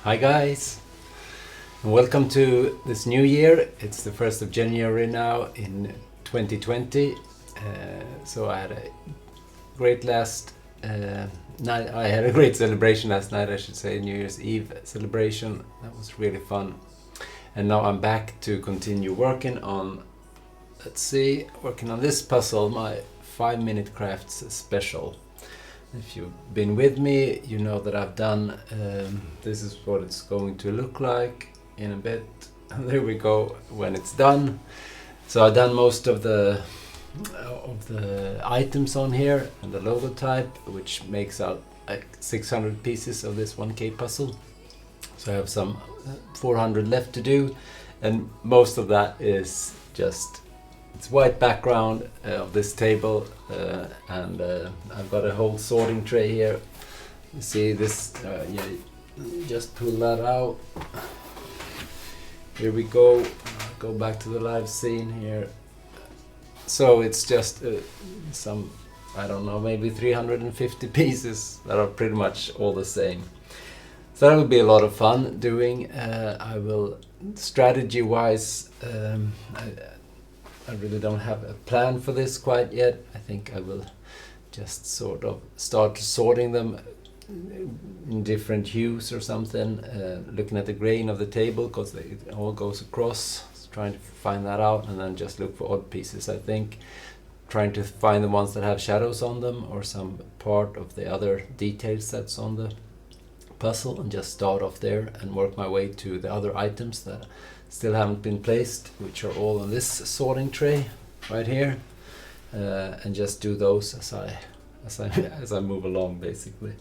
Hi guys, and welcome to this new year. It's the 1st of January now in 2020. So I had a great night. I had a great celebration last night, I should say, New Year's Eve celebration. That was really fun. And now I'm back to continue working on, working on this puzzle, my 5-minute crafts special. If you've been with me, you know that I've done, this is what it's going to look like in a bit. And there we go when it's done. So I've done most of the items on here and the logo type, which makes out like 600 pieces of this 1K puzzle. So I have some 400 left to do, and most of that is just it's white background of this table, and I've got a whole sorting tray here. You see this, just pull that out. Here we go. Go back to the live scene here. So it's just some, I don't know, maybe 350 pieces that are pretty much all the same. So that will be a lot of fun doing. I will, strategy-wise, I really don't have a plan for this quite yet. I think I will just sort of start sorting them in different hues or something, looking at the grain of the table because it all goes across, trying to find that out, and then just look for odd pieces. I think trying to find the ones that have shadows on them or some part of the other details that's on the puzzle, and just start off there and work my way to the other items that still haven't been placed, which are all on this sorting tray right here, and just do those as I move along, basically.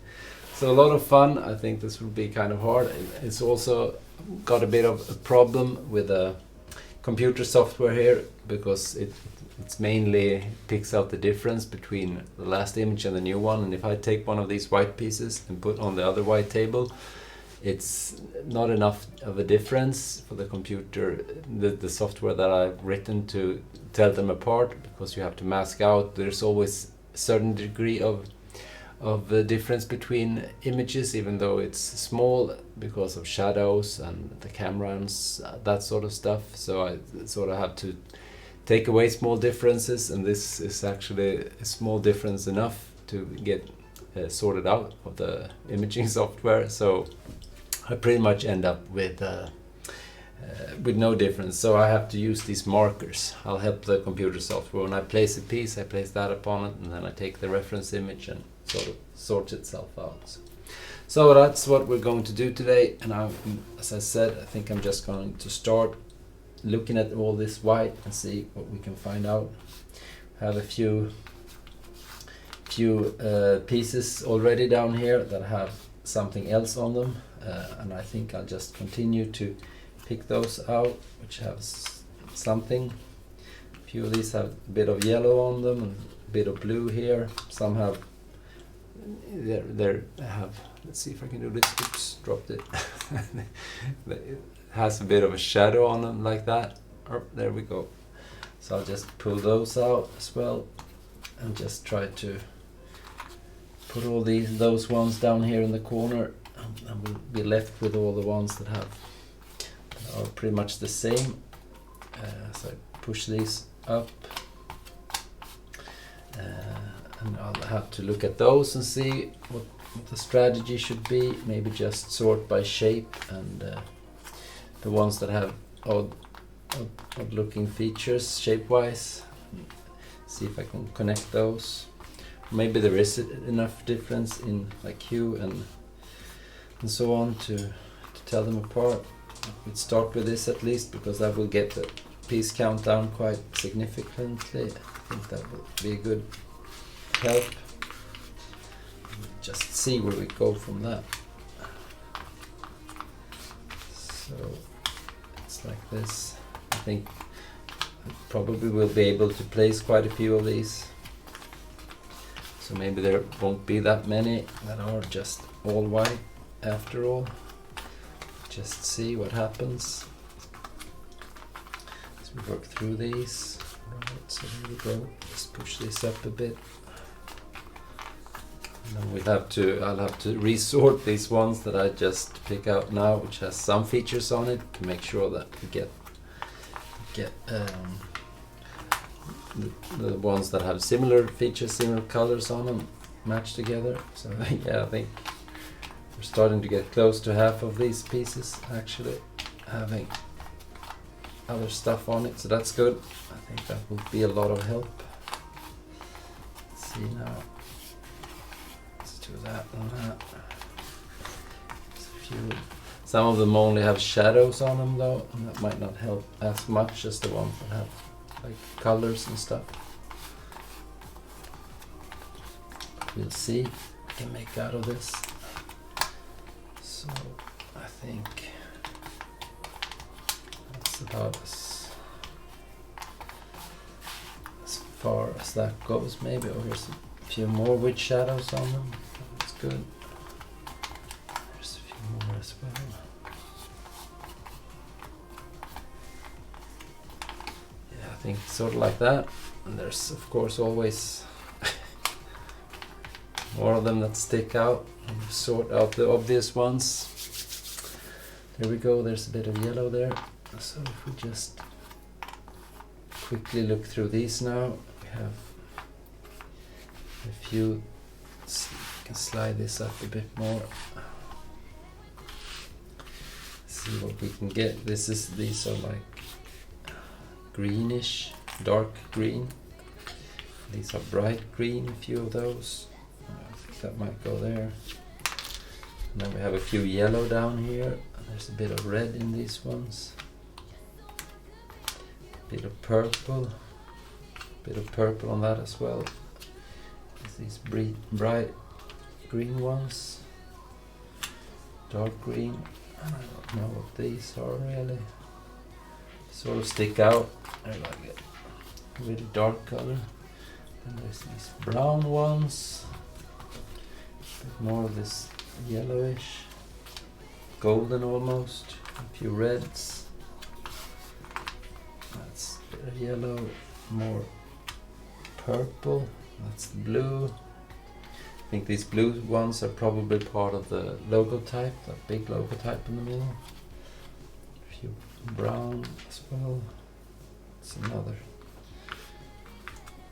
So a lot of fun. I think this will be kind of hard. It's also got a bit of a problem with the computer software here, because it's mainly picks out the difference between the last image and the new one. And if I take one of these white pieces and put on the other white table, it's not enough of a difference for the computer, the software that I've written to tell them apart, because you have to mask out. There's always a certain degree of the difference between images, even though it's small, because of shadows and the camera and that sort of stuff. So I sort of have to take away small differences, and this is actually a small difference enough to get sorted out of the imaging software. So I pretty much end up with no difference. So I have to use these markers. I'll help the computer software. When I place a piece, I place that upon it, and then I take the reference image and sort of sorts itself out. So that's what we're going to do today. And as I said, I think I'm just going to start looking at all this white and see what we can find out. I have a few pieces already down here that have something else on them, and I think I'll just continue to pick those out which have something. A few of these have a bit of yellow on them and a bit of blue here. Some have let's see if I can do this. Oops, dropped it. It has a bit of a shadow on them like that. Oh, there we go. So I'll just pull those out as well and just try to put all those ones down here in the corner, and we'll be left with all the ones that are pretty much the same. So I push these up, and I'll have to look at those and see what the strategy should be. Maybe just sort by shape, and the ones that have odd looking features shape-wise, see if I can connect those. Maybe there is enough difference in like hue and so on to tell them apart. Let's start with this at least, because that will get the piece count down quite significantly. I think that will be a good help. Just see where we go from that. So it's like this. I think I probably will be able to place quite a few of these. So maybe there won't be that many that are just all white after all. Just see what happens as we work through these. Right, so there we go. Just push this up a bit. And then I'll have to resort these ones that I just pick out now, which has some features on it, to make sure that we get the ones that have similar features, similar colors on them, matched together. So yeah, I think we're starting to get close to half of these pieces actually having other stuff on it, so that's good. I think that will be a lot of help. Let's see now. Let's do that and that. Some of them only have shadows on them though, and that might not help as much as the ones that have like colors and stuff. We'll see what we can make out of this. So I think that's about as far as that goes maybe. Oh, here's a few more with shadows on them. That's good. There's a few more as well. Yeah, I think sort of like that. And there's of course always more of them that stick out, and sort out the obvious ones. There we go, there's a bit of yellow there. So if we just quickly look through these now, we have a few. See if we can slide this up a bit more. See what we can get. These are like greenish, dark green. These are bright green, a few of those. I think that might go there. And then we have a few yellow down here. There's a bit of red in these ones. A bit of purple. A bit of purple on that as well. There's these bright green ones. Dark green. I don't know what these are really. Sort of stick out. They're like a really dark color. Then there's these brown ones. A bit more of this yellowish, golden almost. A few reds. That's a bit of yellow. More purple. That's blue. I think these blue ones are probably part of the logo type, that big logo type in the middle. A few brown as well. It's another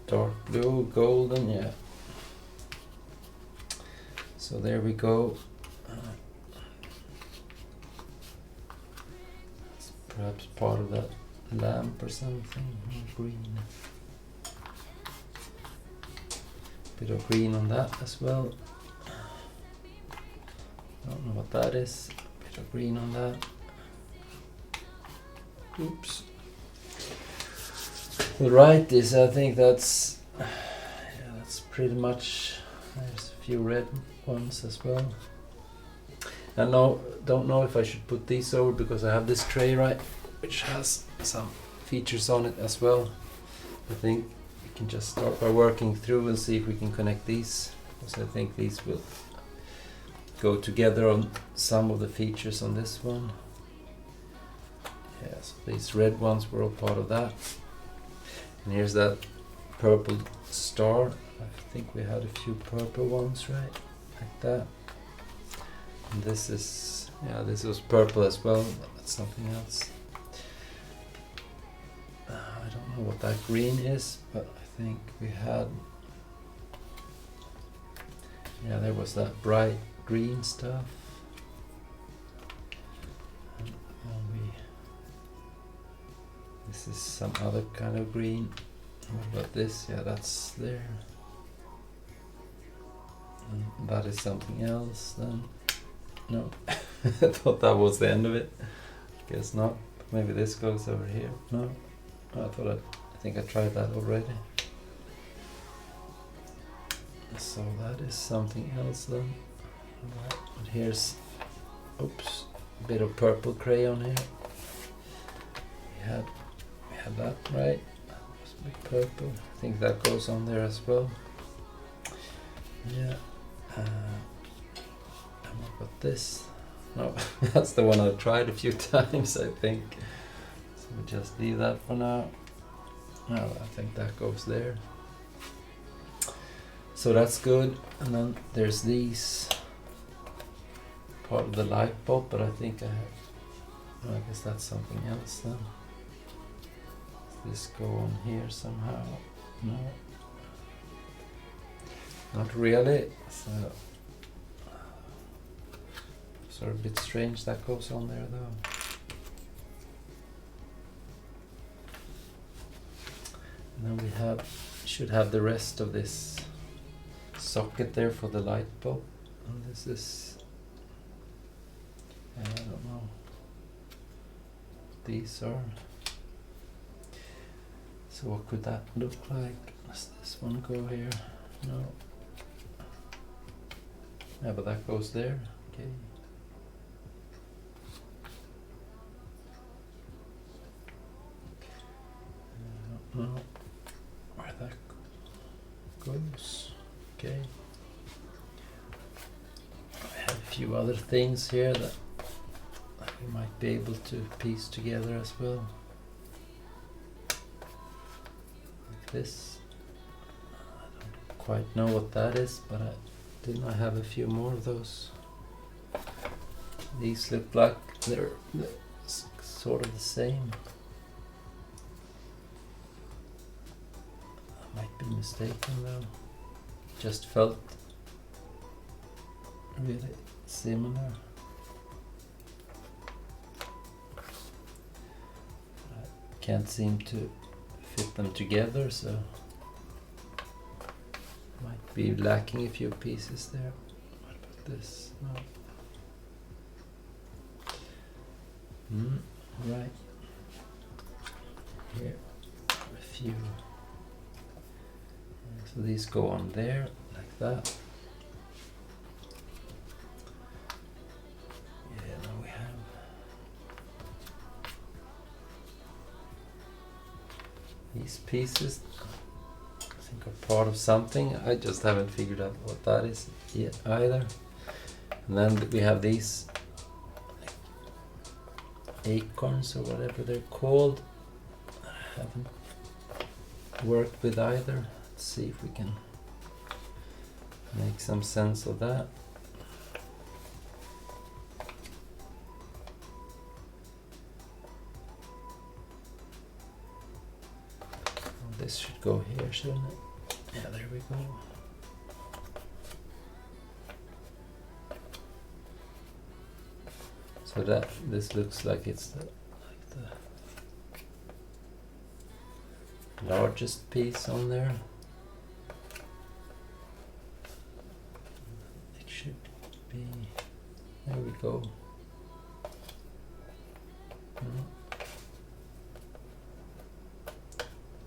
dark blue, golden, yeah. So there we go. It's perhaps part of that lamp or something. Green. Bit of green on that as well. Don't know what that is. Bit of green on that. Oops. Right, this I think that's pretty much. There's a few red ones as well. I don't know if I should put these over because I have this tray right, which has some features on it as well. I think we can just start by working through and see if we can connect these, because I think these will go together on some of the features on this one. Yeah, so these red ones were all part of that. And here's that purple star. I think we had a few purple ones, right? Like that. And this is, yeah, this was purple as well, but that's something else. I don't know what that green is, but I think we had, yeah, there was that bright green stuff. And this is some other kind of green. What about this? Yeah, that's there. And that is something else then. No, I thought that was the end of it. Guess not. Maybe this goes over here. No, I think I tried that already. So that is something else then. Right. But here's, oops, a bit of purple crayon here. We had that, right? Must be purple. I think that goes on there as well. Yeah. And what about this? No, that's the one I tried a few times, I think. So we just leave that for now. No, I think that goes there. So that's good. And then there's these part of the light bulb, but I think I guess that's something else then. Does this go on here somehow? No. Not really. So sort of a bit strange that goes on there though. And then we should have the rest of this socket there for the light bulb. And this is, I don't know what these are. So what could that look like? Does this one go here? No. Yeah, but that goes there. Okay. I don't know where that goes. Okay. I have a few other things here that we might be able to piece together as well. Like this. I don't quite know what that is, but didn't I have a few more of those? These look like they're sort of the same. I might be mistaken though. Just felt really similar. I can't seem to fit them together, so might be lacking a few pieces there. What about this? No. Right. Here, a few. So these go on there, like that. Yeah, now we have these pieces. I think are part of something. I just haven't figured out what that is yet either. And then we have these acorns or whatever they're called. I haven't worked with either. Let's see if we can make some sense of that. Oh, this should go here, shouldn't it? Yeah, there we go. So that this looks like it's the largest piece on there. It should be, there we go.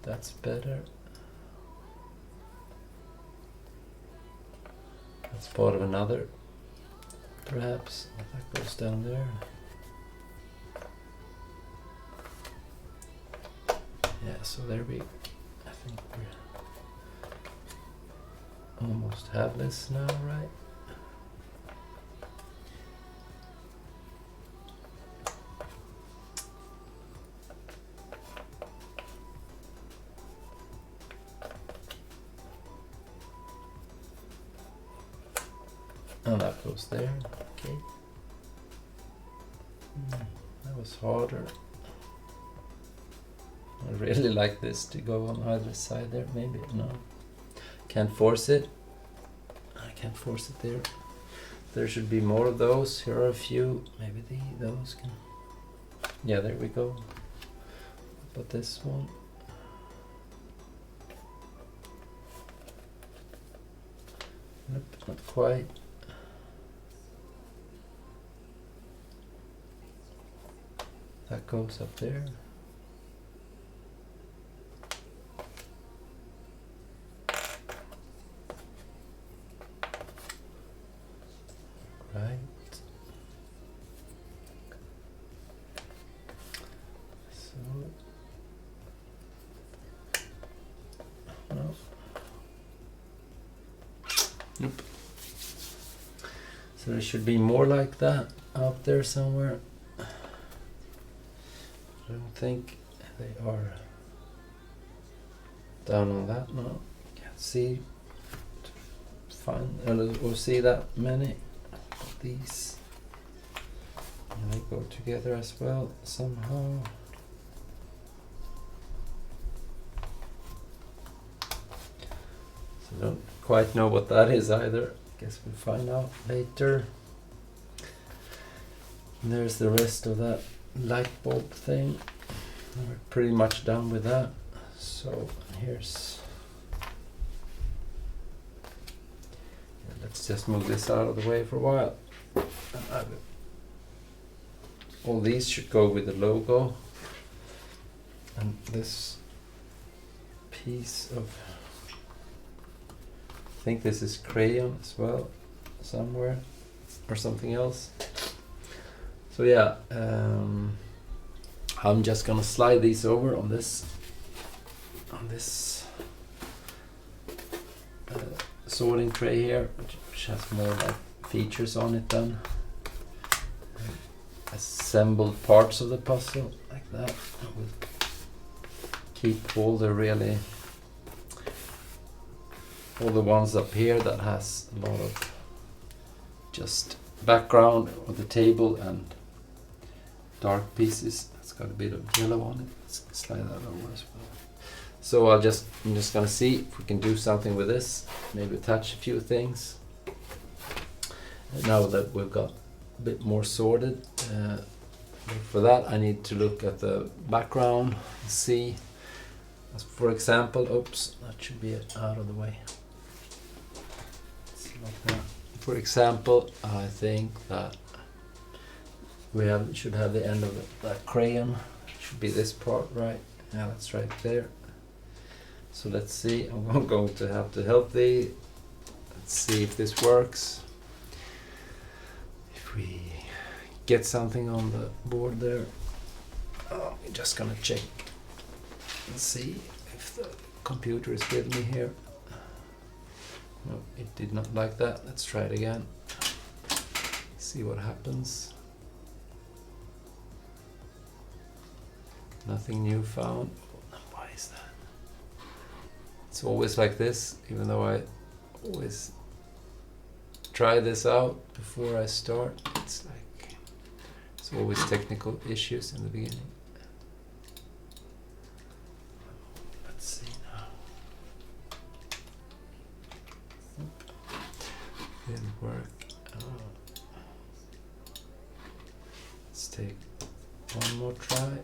That's better. That's part of another, perhaps. That goes down there. Yeah, so there we, I think we almost have this now, right? And that goes there, okay. That was harder. I really like this to go on either side there, maybe, no. Can't force it. I can't force it there. There should be more of those. Here are a few. Maybe those can. Yeah, there we go. But this one. Nope, not quite. That goes up there. Right. So no. Nope. So there should be more like that out there somewhere. I don't think they are down on that. No, can't see. find or see that many of these. And they go together as well somehow. So I don't quite know what that is either. Guess we'll find out later. And there's the rest of that light bulb thing. And we're pretty much done with that. So here's... let's just move this out of the way for a while. All these should go with the logo. And this piece of... I think this is crayon as well, somewhere, or something else. So yeah, I'm just gonna slide these over on this sorting tray here, which has more like features on it than assembled parts of the puzzle like that. I will keep all the ones up here that has a lot of just background of the table and dark pieces. It's got a bit of yellow on it. Let's slide that over as well. So I'm just gonna see if we can do something with this. Maybe attach a few things. And now that we've got a bit more sorted, for that I need to look at the background and see. As for example, oops, that should be out of the way. Like that. For example, I think that we should have the end of that crayon. Should be this part, right? Yeah, that's right there. So let's see. I'm going to have to help thee. Let's see if this works. If we get something on the board there. Oh, I'm just gonna check and see if the computer is with me here. No, it did not like that. Let's try it again. See what happens. Nothing new found. Why is that? It's always like this, even though I always try this out before I start. It's always technical issues in the beginning. Let's see now. Didn't work. Let's take one more try.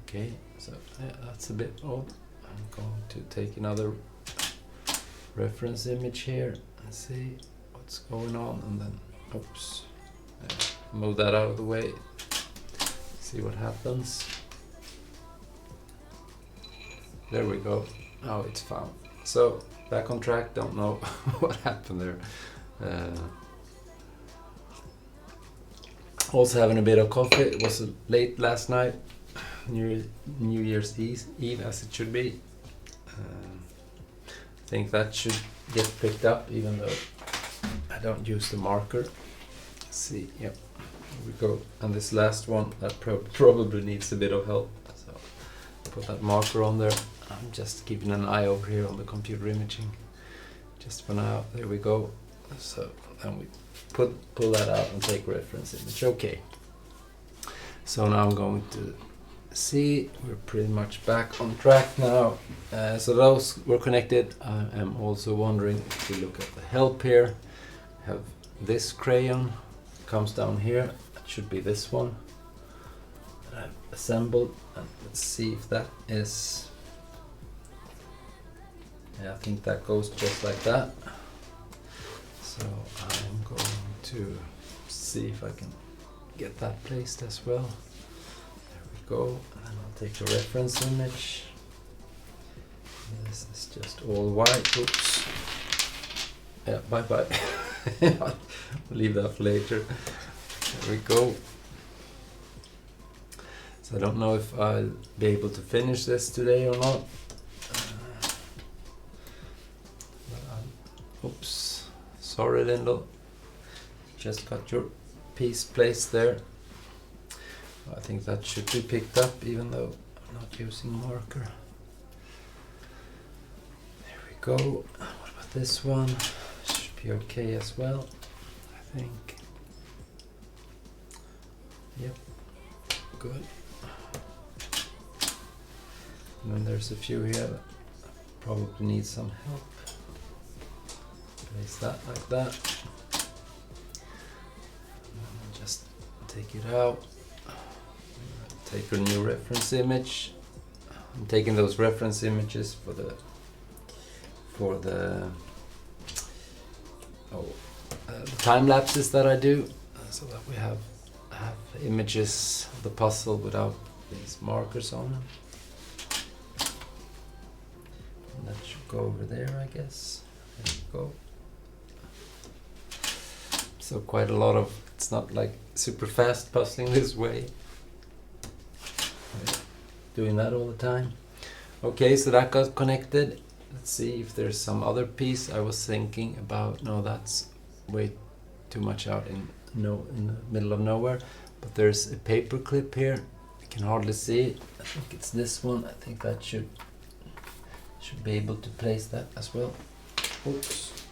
Okay, so yeah, that's a bit odd. I'm going to take another reference image here and see what's going on, and then oops, move that out of the way, see what happens. There we go. Now it's found. So back on track. Don't know what happened there. Also having a bit of coffee. It was late last night, New Year's Eve as it should be. I think that should get picked up, even though I don't use the marker. Let's see, yep, here we go. And this last one, that probably needs a bit of help. So put that marker on there. I'm just keeping an eye over here on the computer imaging, just for now. There we go. So then we pull that out and take reference image. Okay. So now I'm going to see, we're pretty much back on track now. So those were connected. I am also wondering if we look at the help here. Have this crayon comes down here. It should be this one that I've assembled, and let's see if that is. Yeah, I think that goes just like that. So I'm going to see if I can get that placed as well. Go, and I'll take a reference image. This is just all white. Oops. Yeah, bye bye. I'll leave that for later. There we go. So I don't know if I'll be able to finish this today or not. Oops. Sorry, Lindell. Just got your piece placed there. I think that should be picked up, even though I'm not using marker. There we go. What about this one? Should be okay as well, I think. Yep, good. And then there's a few here that probably need some help. Place that like that. And just take it out. Take a new reference image. I'm taking those reference images for the time lapses that I do, so that we have images of the puzzle without these markers on them. And that should go over there, I guess. There we go. So quite a lot of, it's not like super fast puzzling this way. Doing that all the time. Okay, so that got connected. Let's see if there's some other piece I was thinking about. No, that's way too much out in the middle of nowhere. But there's a paper clip here. You can hardly see it. I think it's this one. I think that should be able to place that as well. Oops.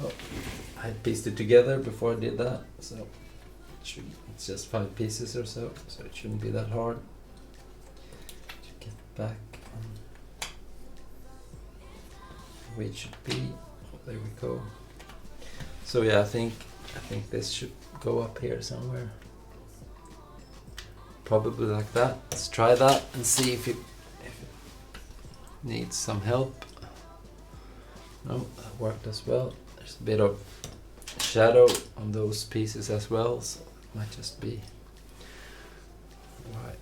Oh, I had pieced it together before I did that, so it's just 5 pieces or so it shouldn't be that hard to get back on where it should be. Oh, there we go. So yeah, I think this should go up here somewhere. Probably like that. Let's try that and see if it needs some help. No, that worked as well. There's a bit of shadow on those pieces as well, so it might just be right.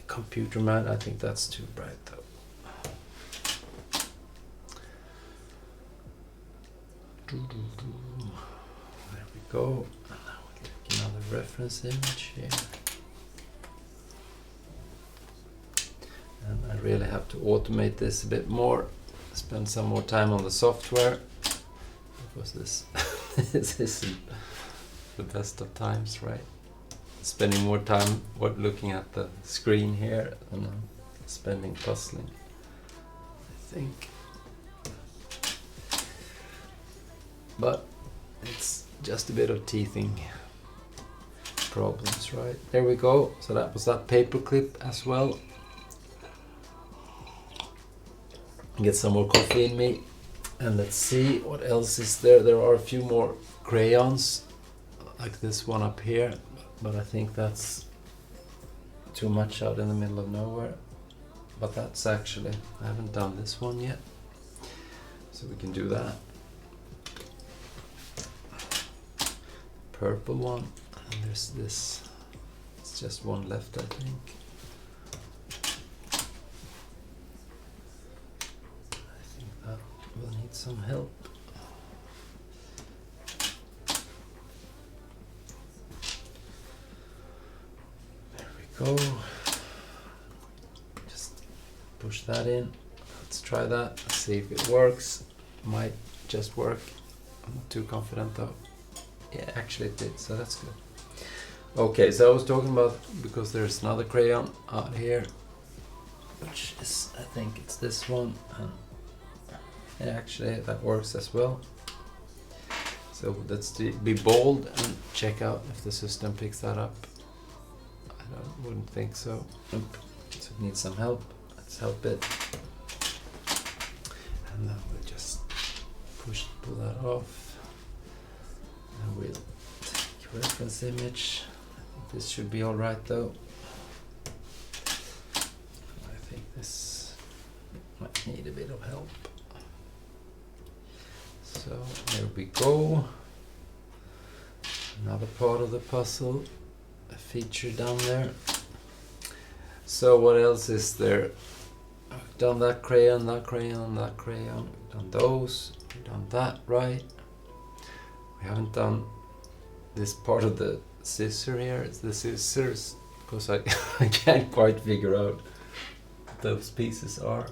Computer man, I think that's too bright though. There we go. And now we'll take another reference image here. And I really have to automate this a bit more. Spend some more time on the software, because this isn't the best of times, right? Spending more time looking at the screen here than spending puzzling, I think. But it's just a bit of teething problems, right? There we go. So that was that paper clip as well. Get some more coffee in me, and let's see what else is there. There are a few more crayons, like this one up here, but I think that's too much out in the middle of nowhere. But that's actually, I haven't done this one yet, so we can do that. Purple one, and there's this, it's just one left, I think. We'll need some help. There we go. Just push that in. Let's try that. Let's see if it works. Might just work. I'm not too confident though. Yeah, actually it did, so that's good. Okay, so I was talking about, because there's another crayon out here, which is, I think it's this one, and yeah, actually that works as well. So let's be bold and check out if the system picks that up. I wouldn't think so. Nope. So it needs some help. Let's help it. And then we'll just pull that off. And we'll take a reference image. I think this should be alright though. I think this might need a bit of help. So there we go. Another part of the puzzle, a feature down there. So what else is there? I've done that crayon, that crayon, that crayon. We've done those. We've done that, right? We haven't done this part of the scissor here. It's the scissors, because I can't quite figure out what those pieces are.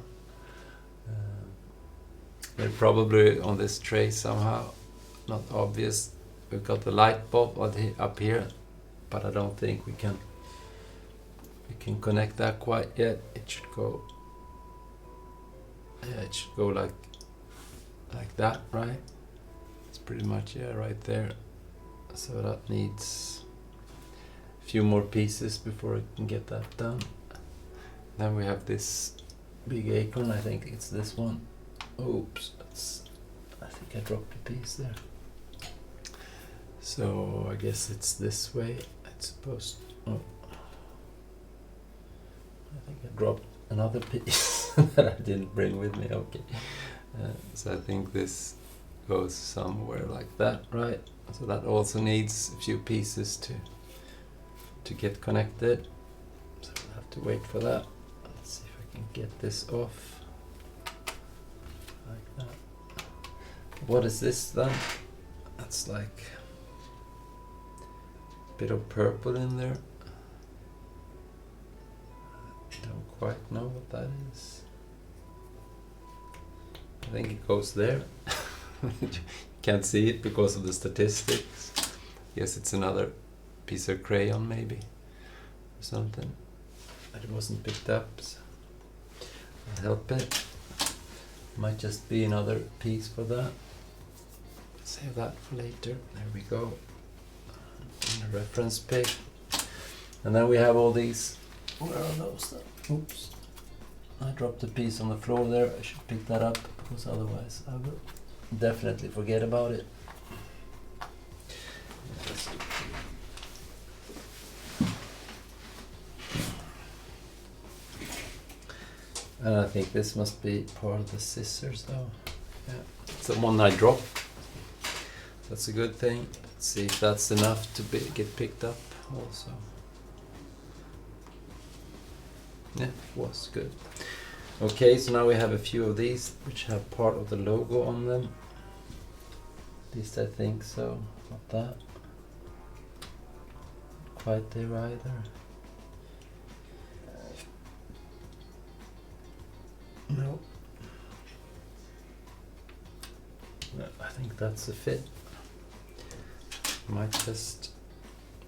They're probably on this tray somehow, not obvious. We've got the light bulb up here, but I don't think we can connect that quite yet. It should go, yeah, it should go like that, right? It's pretty much, yeah, right there. So that needs a few more pieces before I can get that done. Then we have this big acorn, I think it's this one. Oops, I think I dropped a piece there. So I guess it's this way. It's supposed. Oh, I think I dropped another piece that I didn't bring with me. Okay, so I think this goes somewhere like that, right? So that also needs a few pieces to get connected. So we'll have to wait for that. Let's see if I can get this off like that. What is this then? That's like a bit of purple in there. I don't quite know what that is. I think it goes there. Can't see it because of the statistics. Yes, it's another piece of crayon maybe or something, but it wasn't picked up, so I'll help it. Might just be another piece for that. Save that for later. There we go. In the reference pic. And then we have all these. Where are those then? Oops. I dropped a piece on the floor there. I should pick that up because otherwise I will definitely forget about it. And I think this must be part of the scissors though. Yeah, it's the one I dropped. That's a good thing. Let's see if that's enough to get picked up also. Yeah, it was good. Okay, so now we have a few of these which have part of the logo on them. At least I think so. Not that. Quite there either. No. No, I think that's a fit. Might just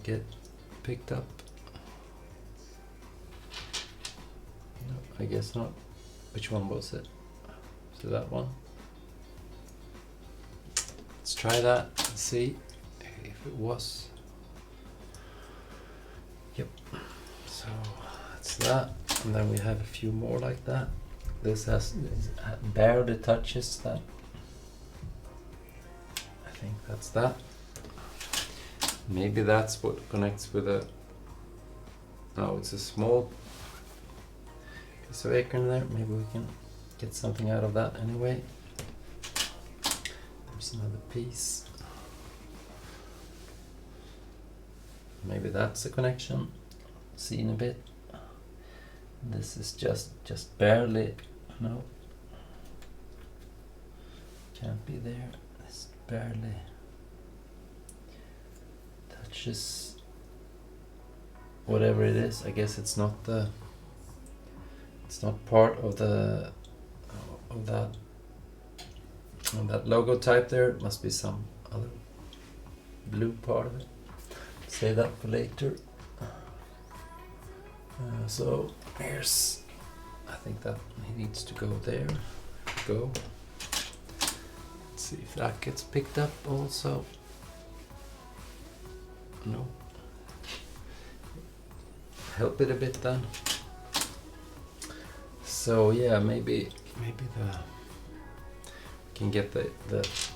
get picked up. No, I guess not. Which one was it? So that one. Let's try that and see if it was. Yep. So that's that. And then we have a few more like that. This barely touches that. I think that's that. Maybe that's what connects with a. Oh, it's a small piece of acorn there. Maybe we can get something out of that anyway. There's another piece. Maybe that's a connection. See in a bit. This is just barely. No. Can't be there. This barely touches whatever it is. I guess it's not part of the of that logo type there. It must be some other blue part of it. Save that for later. So here's, I think that he needs to go there. Go. Let's see if that gets picked up also. No. Help it a bit then. So yeah, maybe we can get the this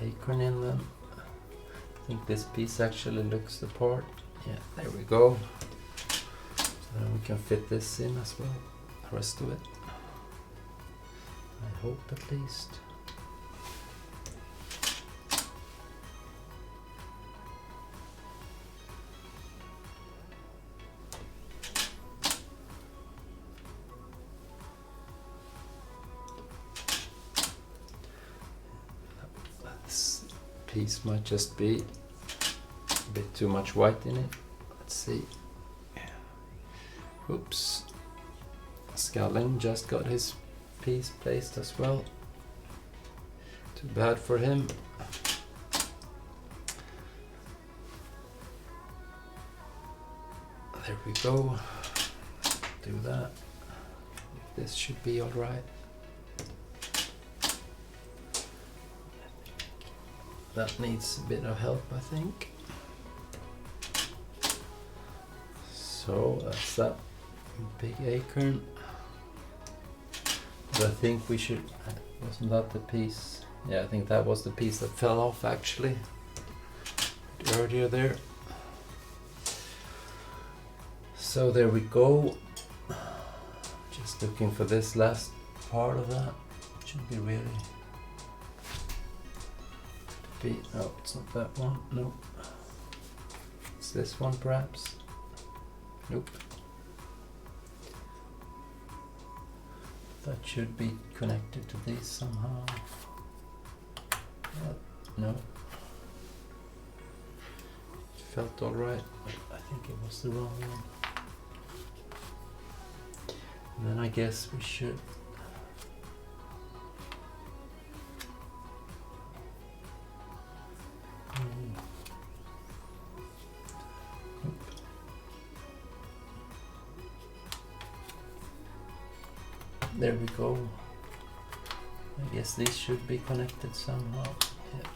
acorn in them. I think this piece actually looks the part. Yeah, there we go. So then we can fit this in as well, the rest of it. I hope at least. This piece might just be a bit too much white in it. Let's see. Oops. Sculling just got his piece placed as well. Too bad for him. There we go. Do that. This should be alright. That needs a bit of help, I think. So that's that big acorn. But I think we should, wasn't that the piece? Yeah, I think that was the piece that fell off actually. A bit earlier there. So there we go. Just looking for this last part of that. Should be really. No, it's not that one. Nope. It's this one perhaps. Nope. That should be connected to these somehow. No. It felt alright. I think it was the wrong one. And then I guess we should. There we go. I guess these should be connected somehow. Yeah.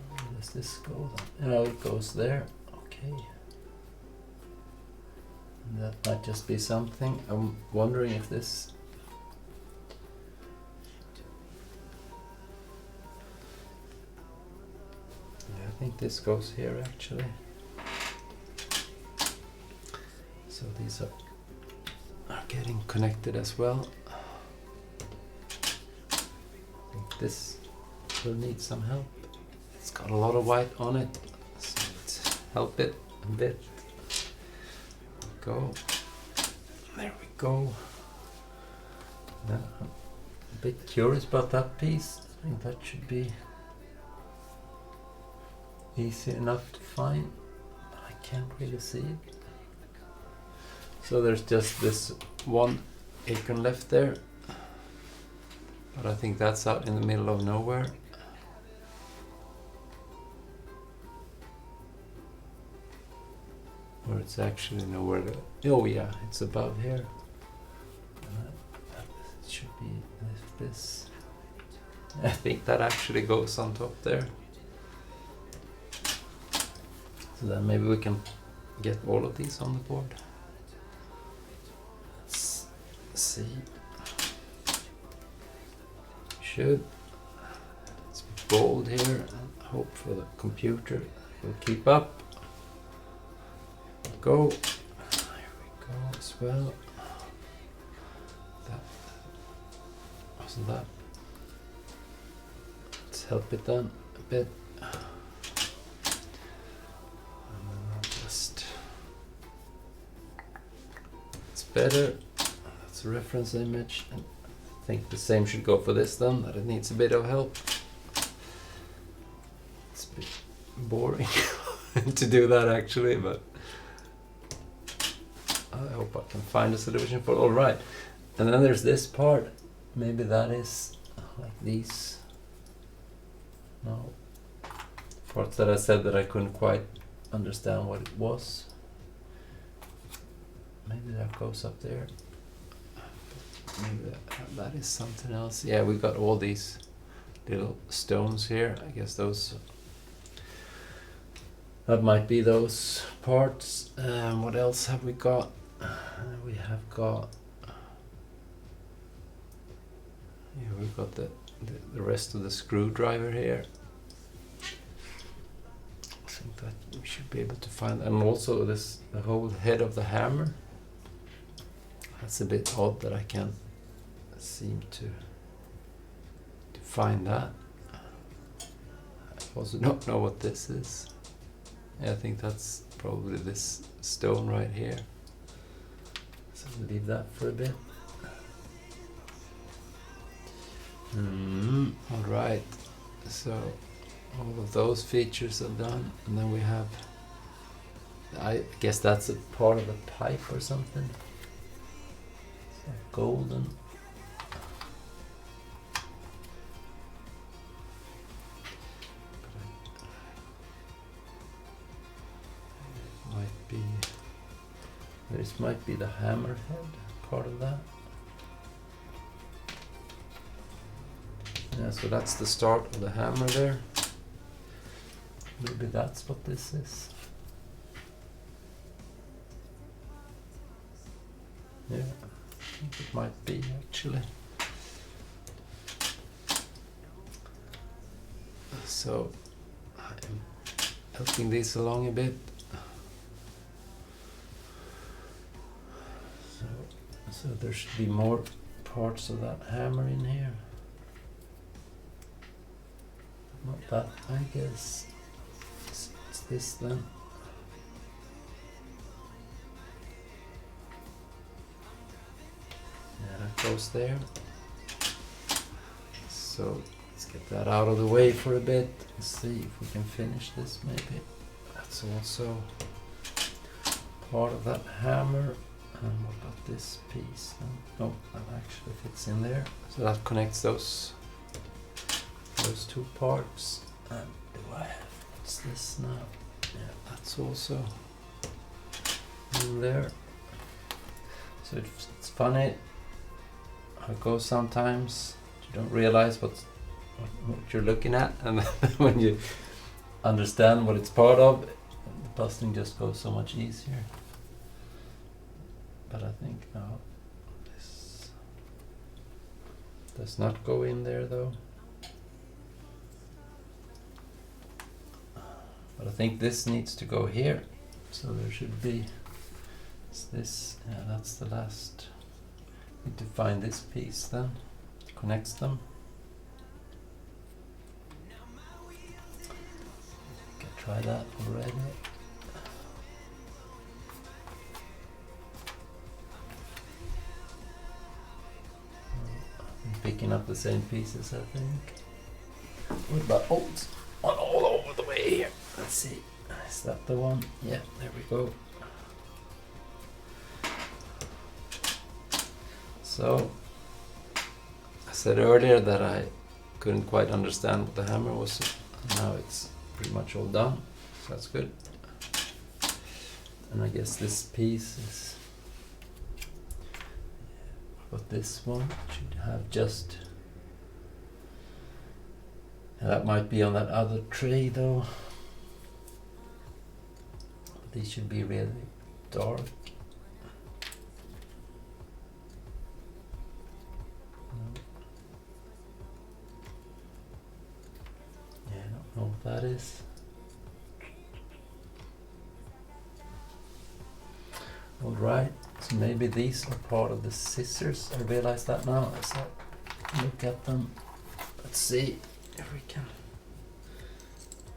Where does this go then? Oh, it goes there. Okay. And that might just be something. I'm wondering if this. I think this goes here actually. So these are getting connected as well. I think this will need some help. It's got a lot of white on it, so let's help it a bit. Go. There we go. Now, I'm a bit curious about that piece. I think that should be easy enough to find. I can't really see it. So there's just this one acorn left there, but I think that's out in the middle of nowhere. Or it's actually nowhere to, oh yeah, it's above here. It should be this. I think that actually goes on top there. So then maybe we can get all of these on the board. Let's see. Should. Let's be bold here and hope for the computer will keep up. Go. There we go as well. That wasn't that. Let's help it then a bit. Better. That's a reference image, and I think the same should go for this then, that it needs a bit of help. It's a bit boring to do that actually, but I hope I can find a solution for it. Alright, and then there's this part. Maybe that is like these parts that I said that I couldn't quite understand what it was. Maybe that goes up there. Maybe that is something else. Yeah, we got all these little stones here. I guess those. That might be those parts. What else have we got? We have got. Yeah, we've got the rest of the screwdriver here. I think that we should be able to find, and also the whole head of the hammer. That's a bit odd that I can't seem to find that. I also don't know what this is. Yeah, I think that's probably this stone right here. So we'll leave that for a bit. Alright, so all of those features are done, and then we have I guess that's a part of the pipe or something. It's like golden. Might be. This might be the hammerhead part of that. Yeah, so that's the start of the hammer there. Maybe that's what this is. Yeah, I think it might be actually. So I'm helping this along a bit. So there should be more parts of that hammer in here. Not that, I guess. It's this then. Yeah, that goes there. So let's get that out of the way for a bit and see if we can finish this maybe. That's also part of that hammer. And what about this piece? No, that actually fits in there. So that connects those two parts. And do I have, what's this now? Yeah, that's also in there. So it's funny how it goes sometimes. You don't realize what you're looking at, and when you understand what it's part of, the puzzling just goes so much easier. But I think now this does not go in there though. But I think this needs to go here. So there should be this, yeah, that's the last. Need to find this piece then, connects them. Can try that already. Picking up the same pieces, I think. What about all over the way here? Let's see. Is that the one? Yeah, there we go. So, I said earlier that I couldn't quite understand what the hammer was. Now it's pretty much all done, so that's good. And I guess this piece is... But this one should have just... That might be on that other tray though. These should be really dark. Yeah, I don't know what that is. Alright, so maybe these are part of the scissors. I realize that now as I look at them. Let's see if we can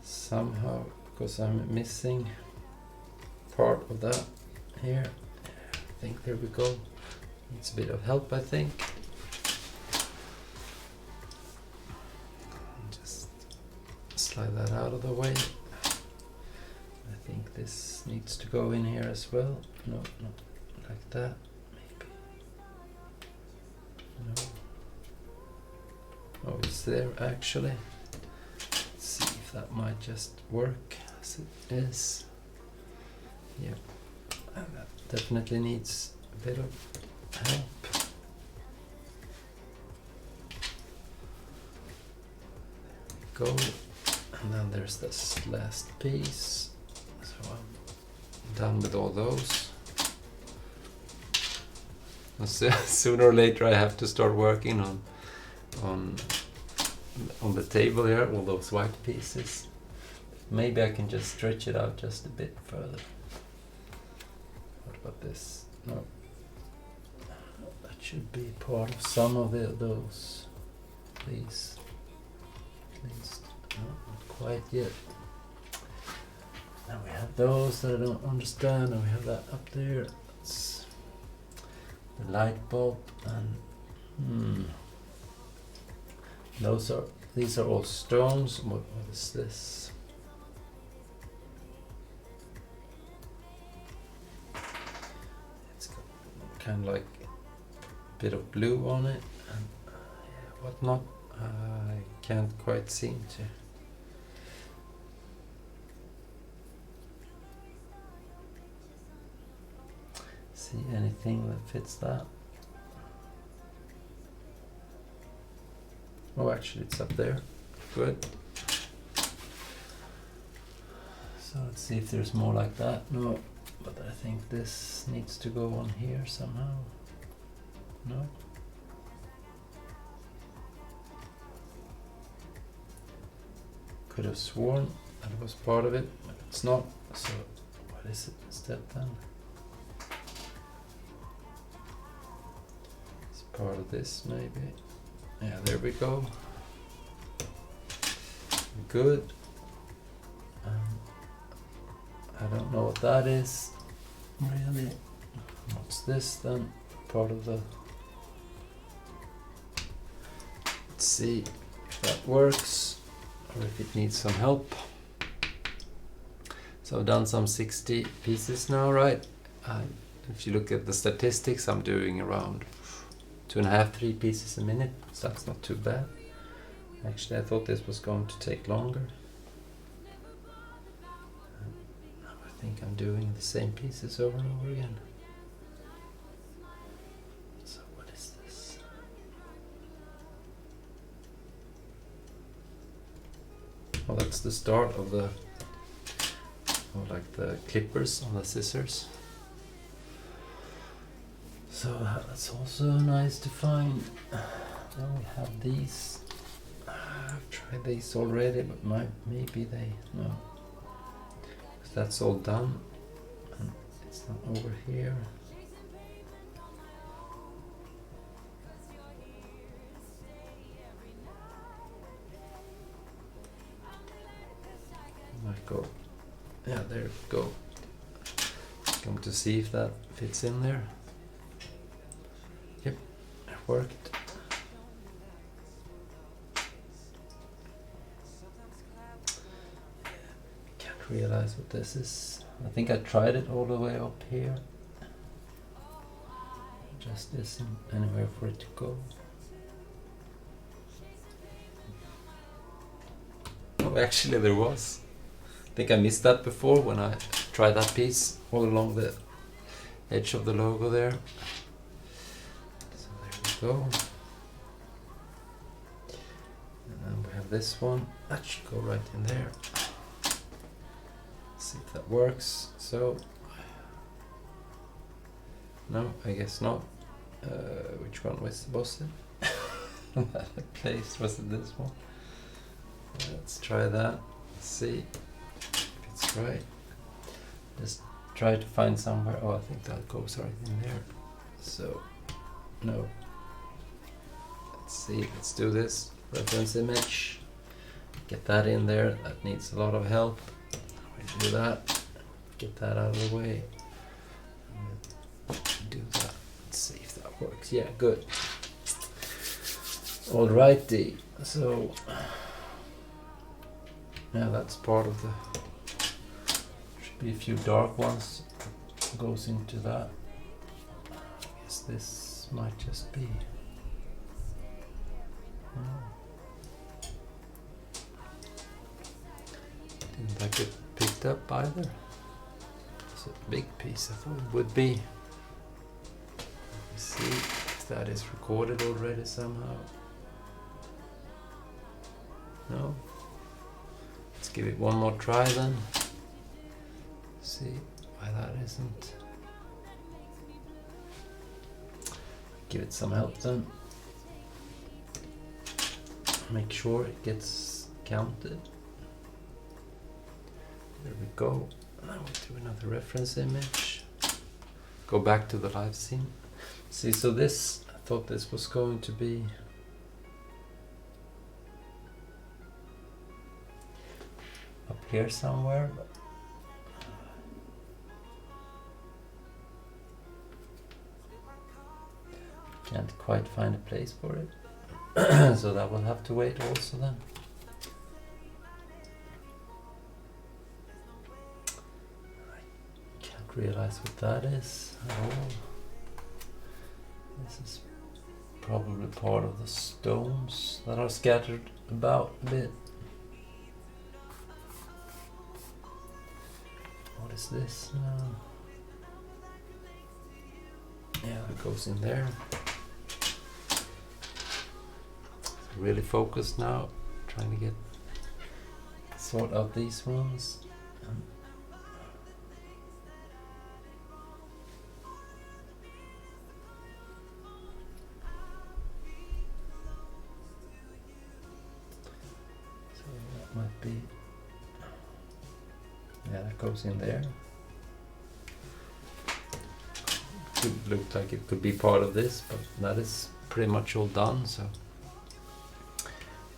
somehow, because I'm missing part of that here. I think there we go. Needs a bit of help, I think. Just slide that out of the way. I think this needs to go in here as well. No, not like that. Maybe. No. Oh, it's there actually. Let's see if that might just work as it is. Yeah, and that definitely needs a bit of help. There we go. And then there's this last piece. So I'm done with all those. Sooner or later I have to start working on the table here, all those white pieces. Maybe I can just stretch it out just a bit further. What about this? No. That should be part of some of those. These. At least. No, not quite yet. Now we have those that I don't understand, and we have that up there. It's the light bulb, and these are all stones. What is this? kind of like a bit of blue on it and whatnot. I can't quite seem to see anything that fits that. Oh, actually it's up there. Good. So let's see if there's more like that. No, but I think this needs to go on here somehow. No? Could have sworn that it was part of it, but it's not. So what is it instead then? It's part of this maybe. Yeah, there we go. Good. I don't know what that is really. What's this then? Part of the... Let's see if that works or if it needs some help. So I've done some 60 pieces now, right? If you look at the statistics, I'm doing around 2.5, 3 pieces a minute, so that's not too bad. Actually, I thought this was going to take longer. I think I'm doing the same pieces over and over again. So what is this? Well, that's the start of the, like the clippers on the scissors. So that's also nice to find. Then we have these. I've tried these already, but maybe they, no. Because that's all done. And it's not over here. Might go. Yeah, there we go. Going to see if that fits in there. Yep, it worked. Can't realize what this is. I think I tried it all the way up here. Just isn't anywhere for it to go. Oh, actually there was. I think I missed that before when I tried that piece all along the edge of the logo there. So there we go. And then we have this one. That should go right in there. Let's see if that works. So, no, I guess not. Which one was it? That I placed, was it this one? Let's try that. Let's see. It's right. Just try to find somewhere. Oh, I think that goes right in there. So, no. Let's see. Let's do this. Reference image. Get that in there. That needs a lot of help. We do that. Get that out of the way. Do that. Let's see if that works. Yeah, good. Alrighty. So, yeah, that's part of the. Be a few dark ones goes into that. I guess this might just be. Didn't that get picked up either? It's a big piece. I thought it would be. Let's see if that is recorded already somehow. No. Let's give it one more try then. See why that isn't. Give it some help then. Make sure it gets counted. There we go. Now we'll do another reference image. Go back to the live scene. See, so this, I thought this was going to be up here somewhere, but can't quite find a place for it. So that will have to wait also then. I can't realize what that is at all. This is probably part of the stones that are scattered about a bit. What is this now? Yeah, it goes in there. Really focused now, trying to sort out these ones. So that might be, yeah, that goes in there. Could look like it could be part of this, but that is pretty much all done. So I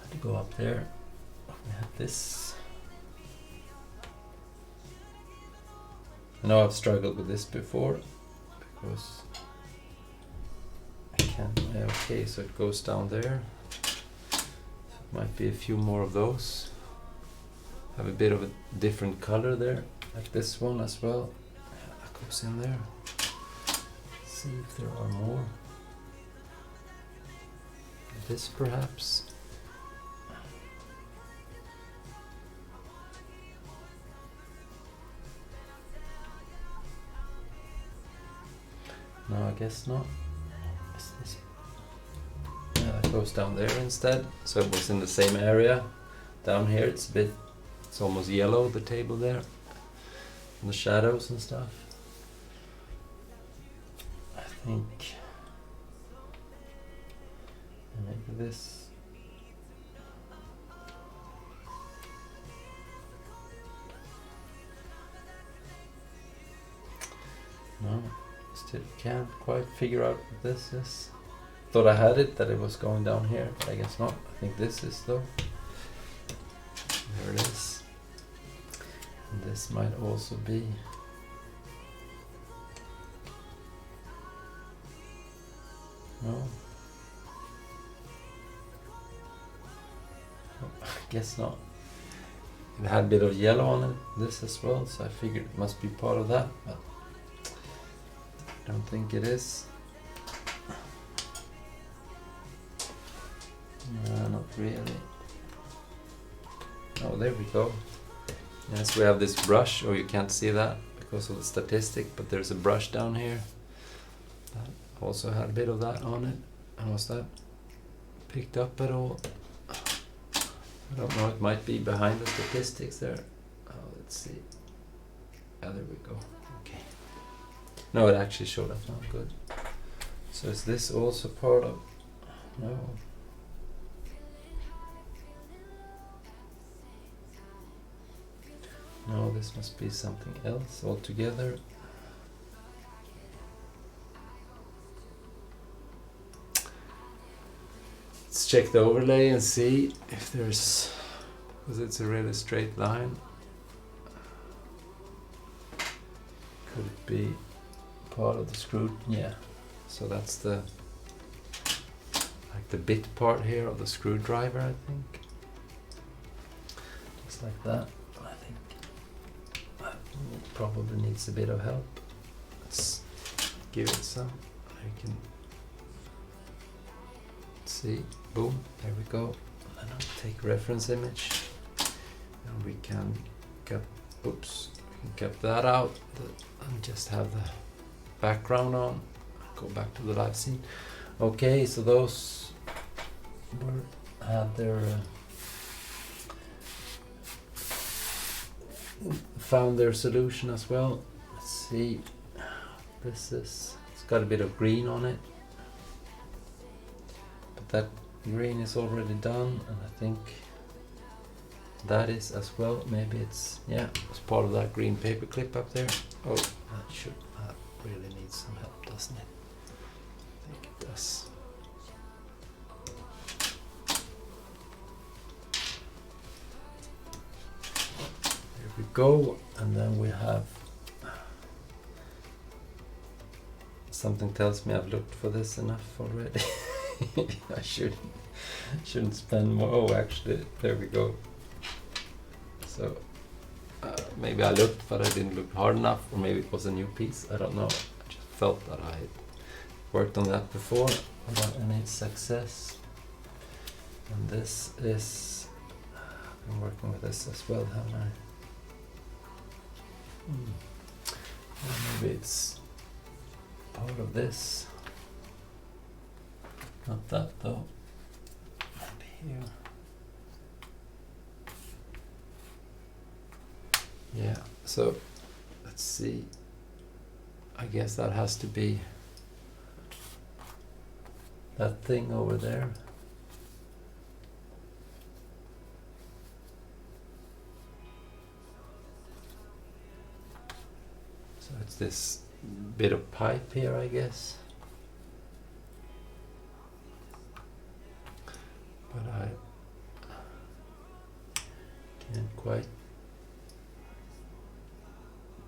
had to go up there. We had this. I know I've struggled with this before because I can't. Okay, so it goes down there. So it might be a few more of those. Have a bit of a different color there, like this one as well. That goes in there. See if there are more. This perhaps. No, I guess not. Is this? Yeah, that goes down there instead. So it was in the same area. Down here it's a bit, it's almost yellow, the table there. And the shadows and stuff. I think maybe this. No, still can't quite figure out what this is. Thought I had it, that it was going down here, but I guess not. I think this is though. There it is. And this might also be. No. I guess not. It had a bit of yellow on it, this as well, so I figured it must be part of that, but I don't think it is. No, not really. Oh, there we go. Yes, we have this brush, or you can't see that because of the statistic, but there's a brush down here that also had a bit of that on it. And was that picked up at all? I don't know, it might be behind the statistics there. Oh, let's see. Yeah, there we go. Okay. No, it actually showed up now, good. So is this also part of... No. No, this must be something else altogether. Let's check the overlay and see if there's, because it's a really straight line. Could it be part of the screw? Yeah. So that's the, like the bit part here of the screwdriver, I think. Just like that. I think it probably needs a bit of help. Let's give it some. I can see. Boom, there we go. And I'll take reference image, and we can cut. Oops, we can cut that out and just have the background on. Go back to the live scene. Okay, so those had their found their solution as well. Let's see. This is, it's got a bit of green on it, but that green is already done, and I think that is as well. Maybe it's, yeah, it's part of that green paper clip up there. Oh, that really needs some help, doesn't it? I think it does. There we go, and then we have, something tells me I've looked for this enough already. I shouldn't spend more. Oh, actually, there we go. So maybe I looked, but I didn't look hard enough, or maybe it was a new piece. I don't know. I just felt that I worked on that before without any success. And this is, I've been working with this as well, haven't I? Maybe it's part of this. Not that though. Maybe here. Yeah, so let's see. I guess that has to be that thing over there. So it's this bit of pipe here, I guess. But I can't quite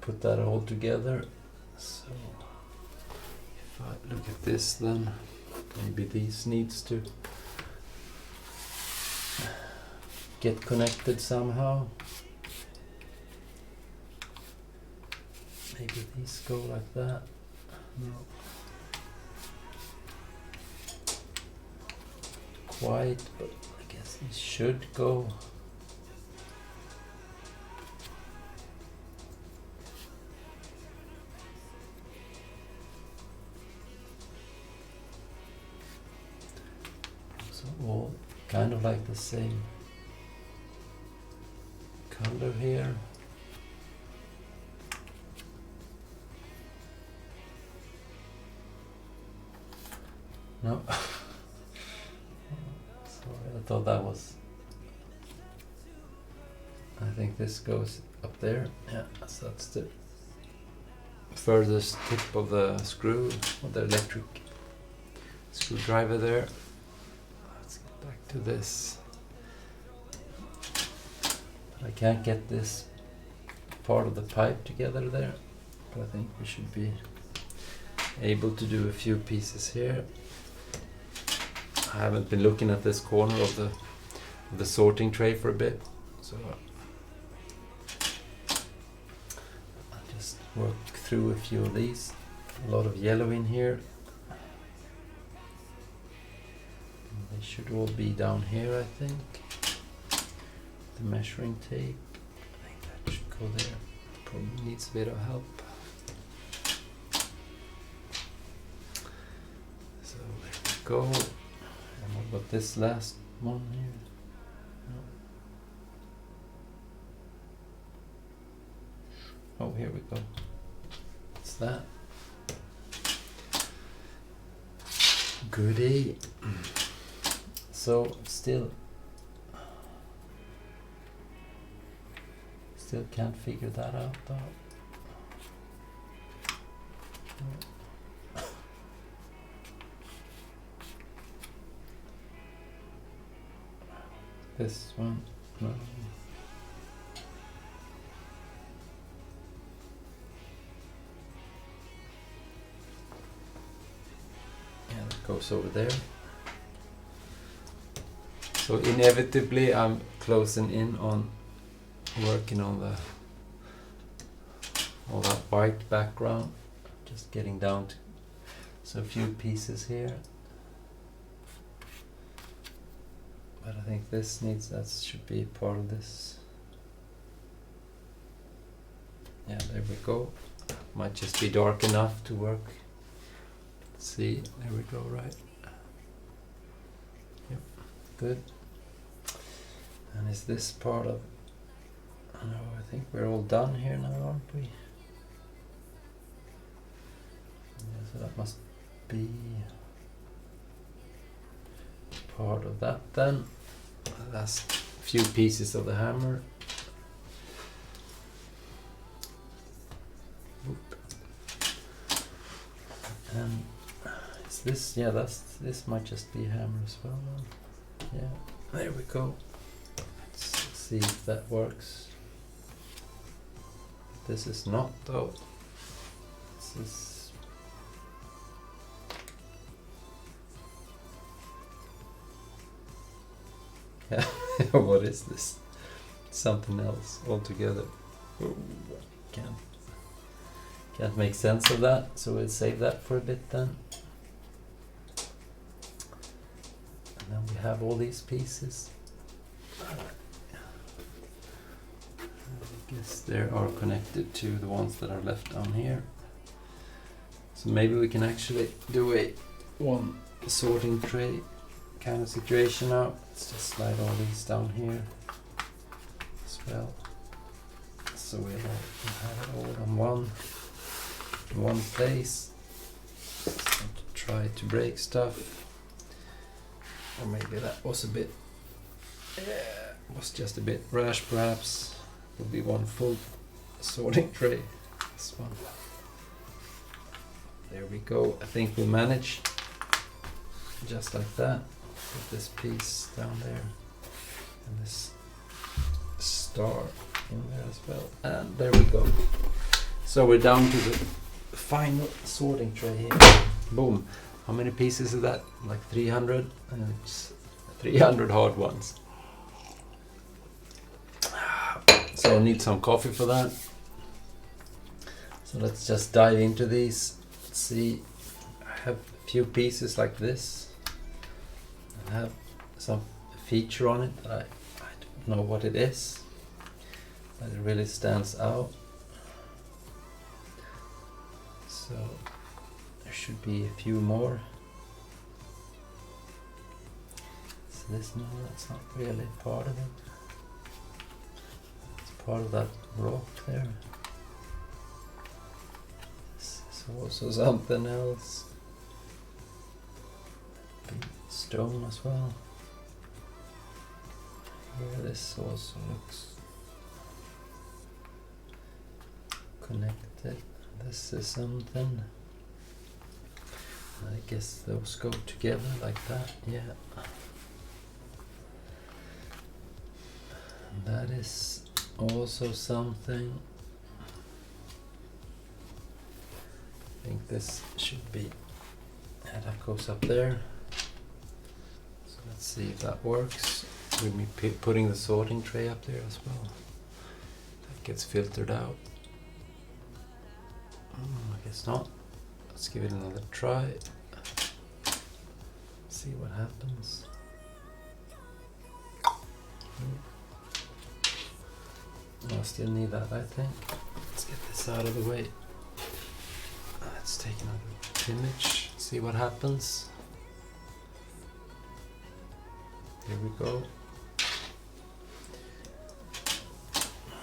put that all together. So if I look at this, then maybe these needs to get connected somehow. Maybe these go like that. No. Quite, but I guess these should go. So all kind of like the same color here. No. Sorry, I thought that was... I think this goes up there. Yeah, so that's the furthest tip of the screw, of the electric screwdriver there. Let's get back to this. But I can't get this part of the pipe together there, but I think we should be able to do a few pieces here. I haven't been looking at this corner of the sorting tray for a bit, so I'll just work through a few of these. A lot of yellow in here. And they should all be down here, I think. The measuring tape, I think that should go there. Probably needs a bit of help. So there we go. What about this last one here? No. Oh, here we go. What's that? Goodie. So still can't figure that out though. This one, no. Yeah, that goes over there. So inevitably I'm closing in on working on all that white background. Just getting down to a few pieces here. But I think this that should be part of this. Yeah, there we go. Might just be dark enough to work. Let's see, there we go, right. Yep, good. And is this part of... No, I think we're all done here now, aren't we? Yeah, so that must be part of that then. The last few pieces of the hammer. Oop. And is this, yeah, this might just be a hammer as well then. Yeah, there we go. Let's see if that works. This is not though. This is... Yeah, what is this? Something else altogether. Ooh, can't make sense of that, so we'll save that for a bit then. have all these pieces. I guess they are connected to the ones that are left down here. So maybe we can actually do a one sorting tray kind of situation now. Let's just slide all these down here as well. So we'll have it all in one place. Try to break stuff. Or maybe that was a bit, was just a bit rash perhaps. Will be one full sorting tray. This one. There we go. I think we'll manage. Just like that. Put this piece down there. And this star in there as well. And there we go. So we're down to the final sorting tray here. Boom. How many pieces is that? Like 300? And it's 300 hard ones. So I need some coffee for that. So let's just dive into these. Let's see. I have a few pieces like this. I have some feature on it that I don't know what it is. But it really stands out. So there should be a few more. So this, no, that's not really part of it. It's part of that rock there. This is also something else. Stone as well. Here this also looks connected. This is something. I guess those go together like that, yeah. And that is also something. I think this should be, yeah, that goes up there. So let's see if that works. With me putting the sorting tray up there as well. That gets filtered out. I guess not. Let's give it another try. See what happens. I still need that, I think. Let's get this out of the way. Let's take another image. See what happens. Here we go.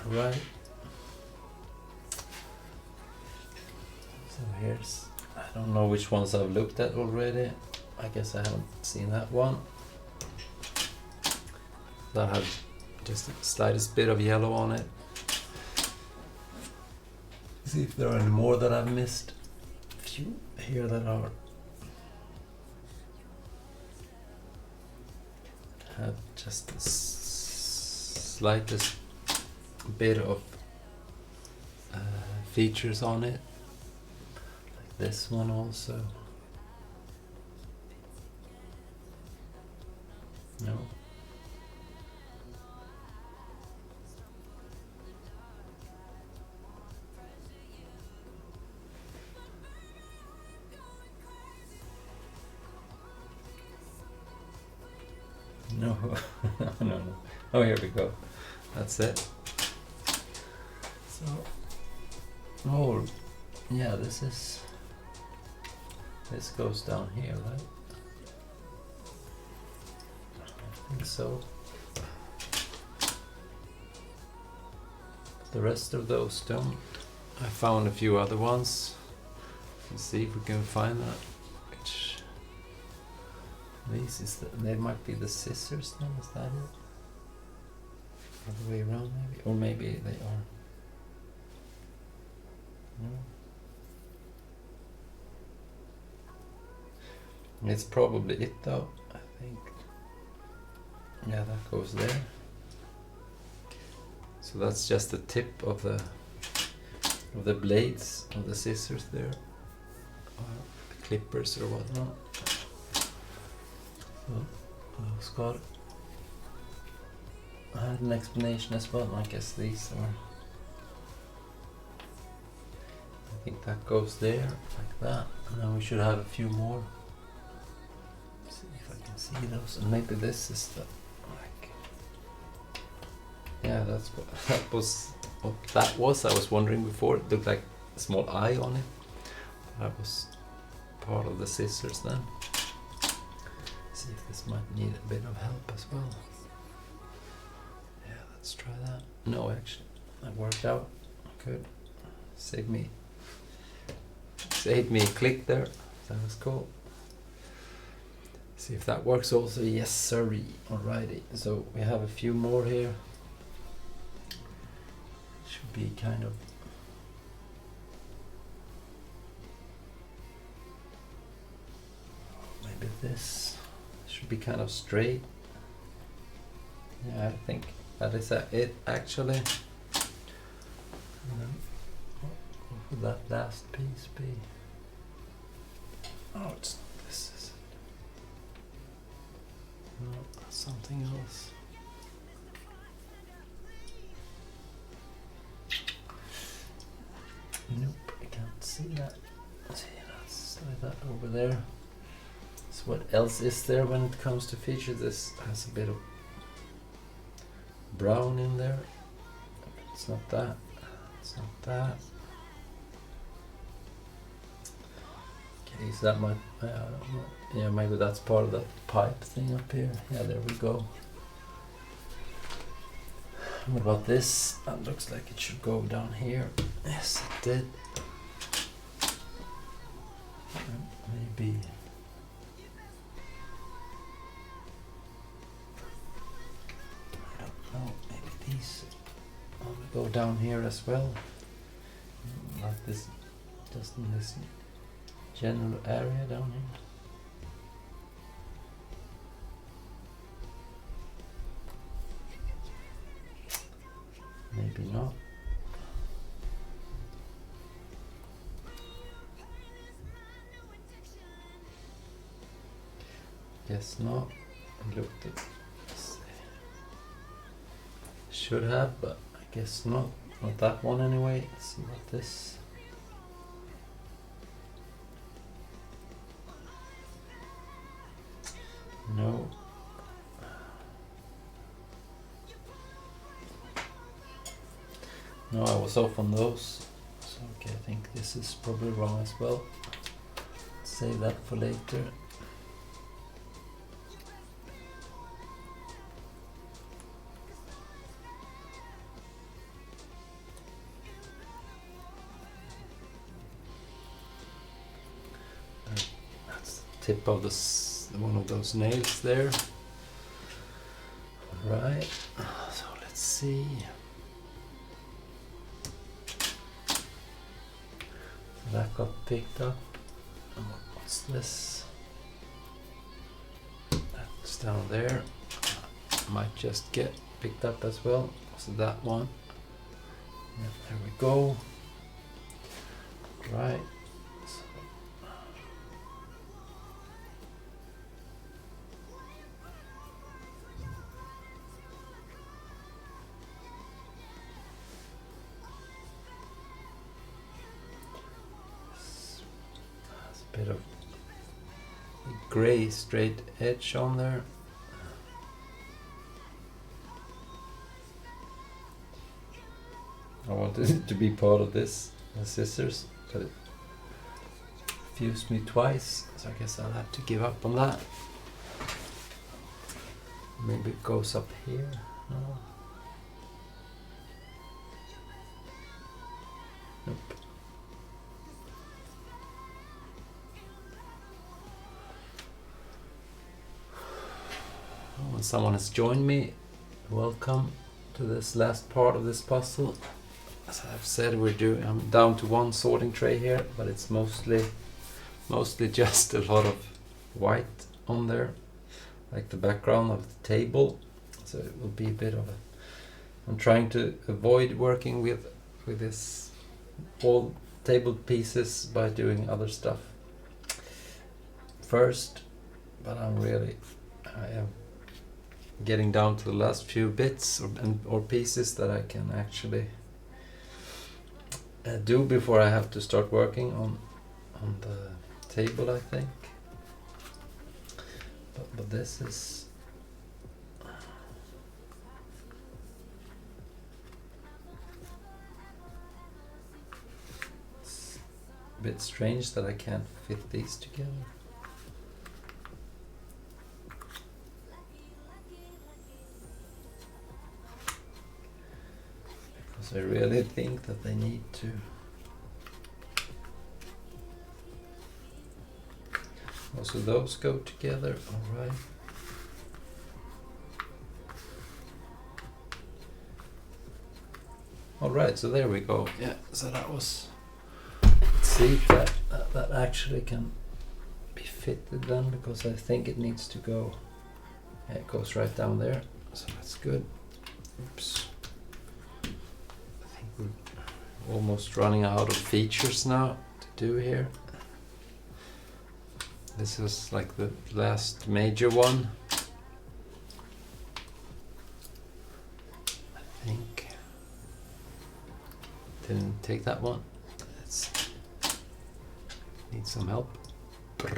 Right. So here's, I don't know which ones I've looked at already. I guess I haven't seen that one. That had just the slightest bit of yellow on it. See if there are any more that I've missed. A few here that are have just the slightest bit of features on it. Like this one also. No. No. No. Oh, here we go. That's it. So, oh, yeah, this goes down here, right? I think so. The rest of those don't. I found a few other ones. Let's see if we can find that. Which these is they might be the scissors then, is that it? Other way around maybe? Or maybe they are. No. It's probably it though, I think. Yeah, that goes there. So that's just the tip of the blades of the scissors there, or the clippers or whatnot. So Scott, I had an explanation as well. I guess these are. I think that goes there like that, and then we should have a few more. Let's see if I can see those, and maybe this is the like. Yeah, that's what that was. I was wondering before. It looked like a small eye on it. That was part of the scissors then. See if this might need a bit of help as well. Yeah, let's try that. No, actually, that worked out. Good. Saved me a click there. That was cool. See if that works also. Yes, sirree. Alrighty. So we have a few more here. Should be kind of. Maybe this should be kind of straight. Yeah, I think that is it actually. And then what would that last piece be? Oh, it's this is it. No, that's something else. Nope, I can't see that. See, let's slide that over there. So what else is there when it comes to features? This has a bit of brown in there. It's not that. It's not that. Okay, so that might. Yeah, maybe that's part of that pipe thing up here. Yeah, there we go. What about this? That looks like it should go down here. Yes, it did. Maybe. I don't know. Maybe these go down here as well. Like this, just in this general area down here. Maybe not. Guess not. I looked at. Should have, but I guess not. Not that one anyway. Let's see what this. No. No, I was off on those. So okay, I think this is probably wrong as well. Save that for later. That's the tip of one of those nails there. Right. So let's see. That got picked up. What's this? That's down there. Might just get picked up as well. So that one. Yeah, there we go. Right. Bit of grey straight edge on there. I wanted it to be part of this, the scissors, but it fused me twice, so I guess I'll have to give up on that. Maybe it goes up here. No. Nope. When someone has joined me, welcome to this last part of this puzzle. As I've said, I'm down to one sorting tray here, but it's mostly just a lot of white on there, like the background of the table. So it will be a bit of a. I'm trying to avoid working with this all table pieces by doing other stuff first, but I am getting down to the last few bits or pieces that I can actually do before I have to start working on the table, I think. but this is it's a bit strange that I can't fit these together. Because I really think that they need to. Also, those go together, all right. All right, so there we go. Yeah, so that was. Let's see if that actually can be fitted then, because I think it needs to go. Yeah, it goes right down there, so that's good. Oops. I think we're almost running out of features now to do here. This is like the last major one. I think. Didn't take that one. Let's need some help. Boom.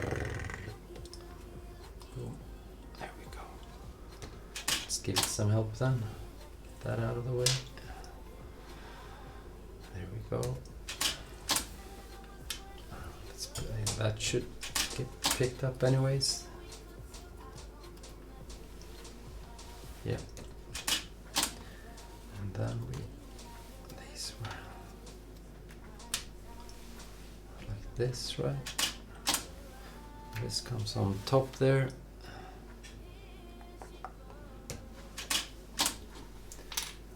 There we go. Let's give it some help then. Get that out of the way. There we go. Let's play. That should get picked up anyways. Yeah. And then these were like this, right? This comes on top there.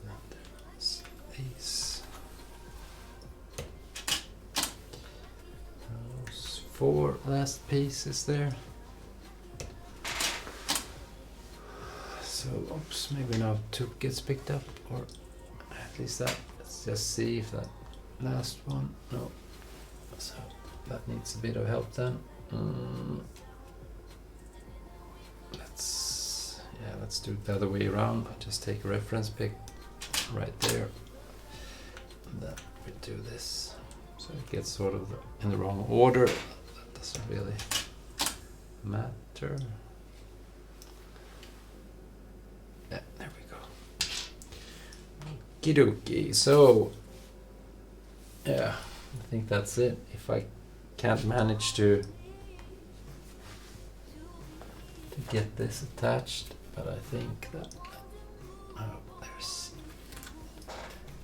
And there's these. Those 4 last pieces there. So, oops, maybe now 2 gets picked up, or at least that. Let's just see if that last one, no. So that needs a bit of help then. Let's do it the other way around. I'll just take a reference pick right there. And then we do this. So it gets sort of in the wrong order. That doesn't really matter. Yeah, there we go. Okie dokie. So, yeah, I think that's it. If I can't manage to get this attached, but I think that there's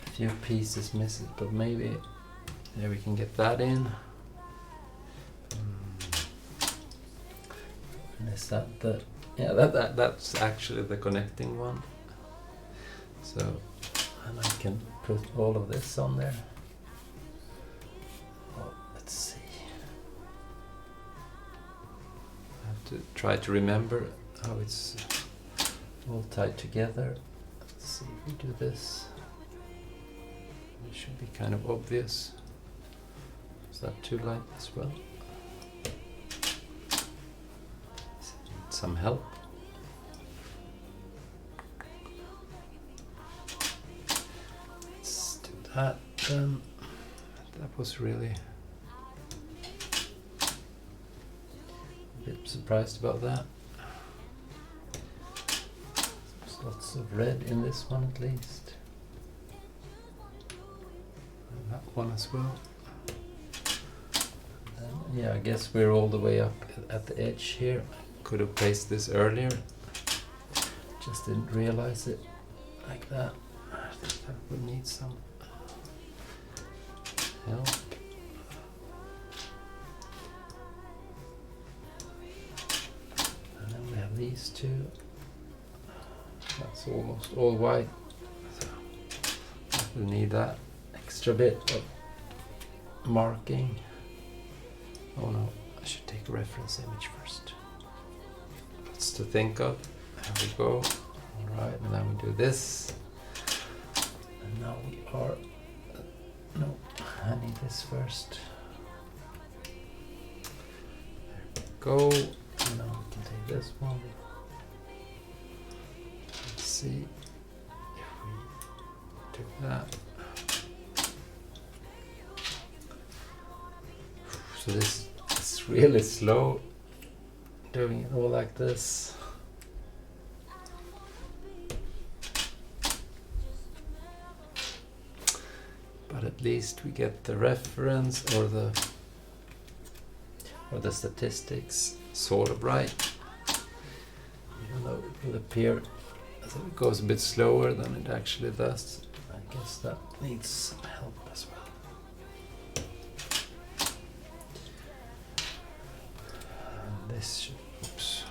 a few pieces missing, but maybe we can get that in. And is that the that's actually the connecting one. So, and I can put all of this on there. Well, let's see. I have to try to remember how it's all tied together. Let's see if we do this. It should be kind of obvious. Is that too light as well? Need some help. Let's do that. That was really a bit surprised about that. There's lots of red in this one at least. And that one as well. And yeah, I guess we're all the way up at the edge here. Could have placed this earlier. Just didn't realize it like that. I think that would need some help. And then we have these two. That's almost all white. So we need that extra bit of marking. Oh no, I should take a reference image first. Lots to think of. There we go. Alright, and then we do this. And now we are... no, I need this first. There we go. And now we can take this one. Let's see if we do that. So this is really slow doing it all like this. But at least we get the reference or the statistics sort of right. Even though it will appear as if it goes a bit slower than it actually does. I guess that needs some help as well. And this should, oops.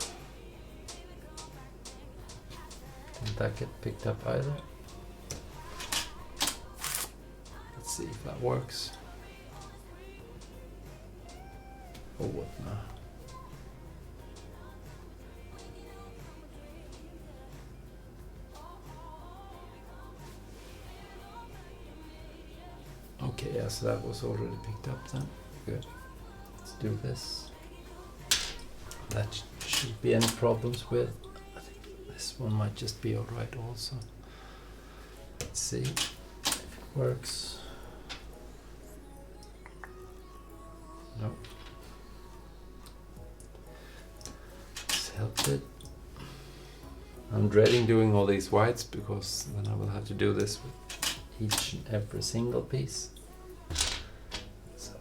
Didn't that get picked up either? Let's see if that works. Oh, what now? Okay, yeah, so that was already picked up then. Good. Let's do this. That shouldn't be any problems with. I think this one might just be alright also. Let's see if it works. No. This helped it. I'm dreading doing all these whites because then I will have to do this with each and every single piece. So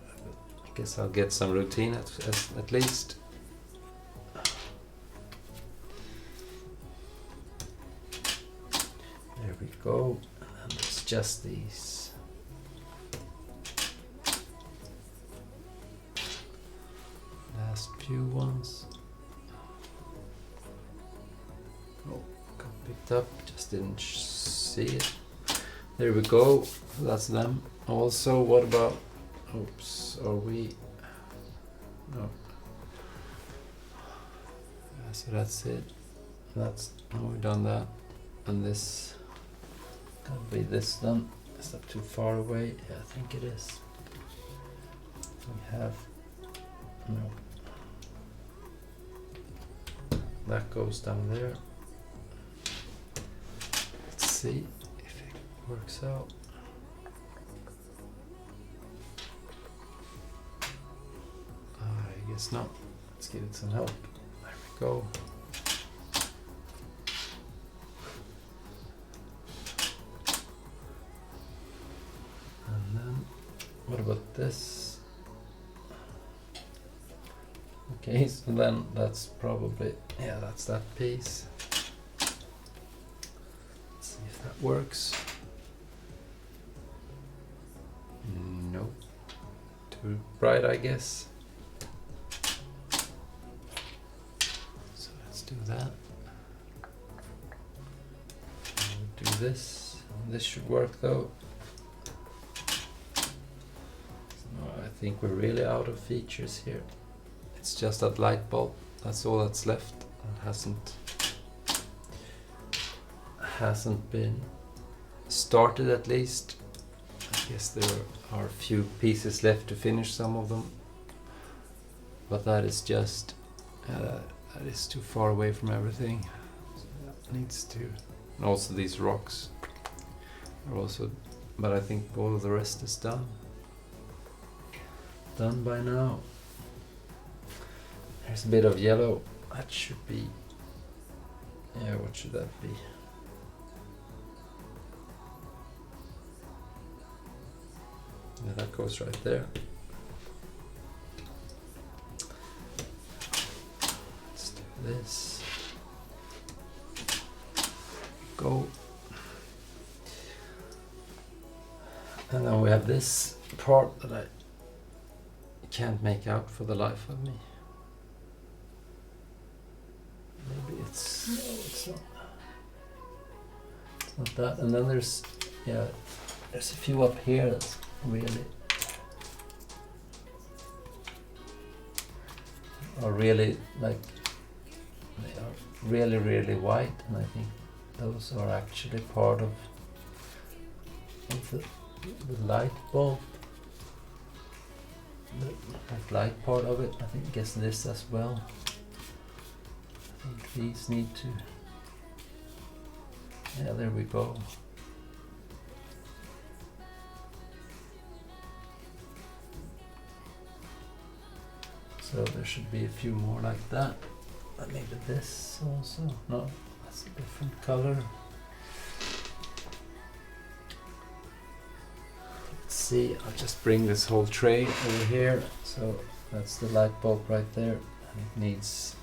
I guess I'll get some routine at least. There we go. And it's just these. Last few ones. Oh, got picked up, just didn't see it. There we go, that's them. Also, what about, oops, are we, no. Yeah, so that's it. That's, oh, we've done that. And this, can't be this done. Is that too far away? Yeah, I think it is. We have, no. That goes down there. Let's see if it works out. I guess not. Let's give it some help. There we go. And then, what about this? Okay, so then that's probably, yeah, that's that piece. Let's see if that works. Nope. Too bright, I guess. So let's do that. We'll do this. This should work though. No, I think we're really out of features here. It's just that light bulb, that's all that's left. It hasn't been started at least. I guess there are a few pieces left to finish some of them. But that is just, that is too far away from everything. So that needs to, and also these rocks are also, but I think all of the rest is done. Done by now. There's a bit of yellow. That should be, yeah, what should that be? Yeah, that goes right there. Let's do this. Go. And then we have this part that I can't make out for the life of me. Maybe it's, no, it's not. It's not that. And then there's, yeah, there's a few up here that's really are really like, they are really, really white, and I think those are actually part of the light bulb. The light part of it. I think, guess this as well. I think these need to, yeah, there we go. So there should be a few more like that. maybe this also. No, that's a different color. Let's see, I'll just bring this whole tray over here. So that's the light bulb right there. And it needs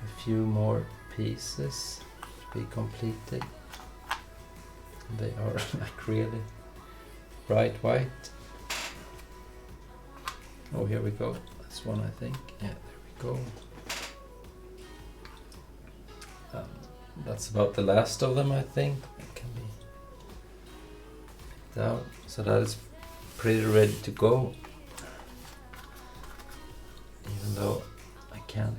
a few more pieces to be completed. They are like really bright white. Oh, here we go. That's one, I think. Yeah, there we go. That's about the last of them, I think. It can be picked out. So that is pretty ready to go. Even though I can't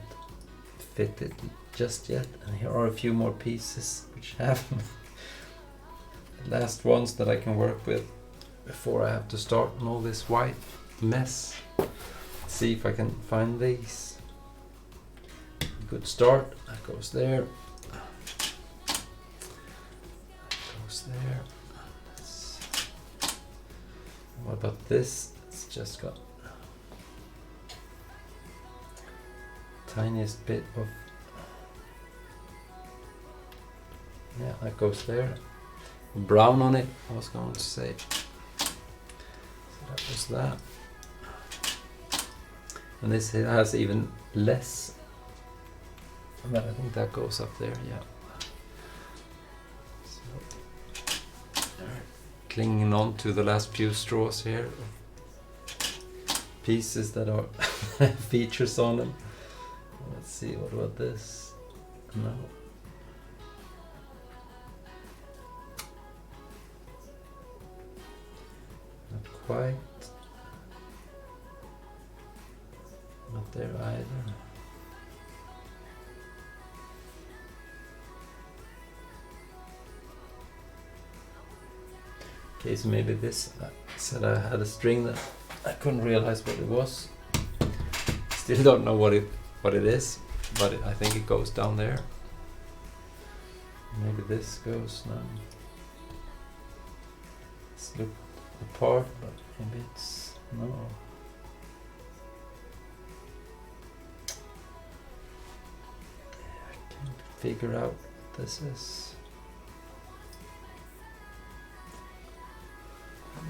fit it just yet. And here are a few more pieces which have the last ones that I can work with before I have to start on all this white mess. Let's see if I can find these. Good start. That goes there. That goes there. What about this? It's just got tiniest bit of, yeah, that goes there. Brown on it, I was going to say. So that was that. And this has even less, but I think that goes up there, yeah. So, clinging on to the last few straws here. Pieces that are features on them. Let's see, what about this? No. Not quite. Not there either. Okay, so maybe this, I said I had a string that I couldn't realize what it was. Still don't know what it is, but I think it goes down there. Maybe this goes now. Let's look apart, but maybe it's no. I can't figure out what this is.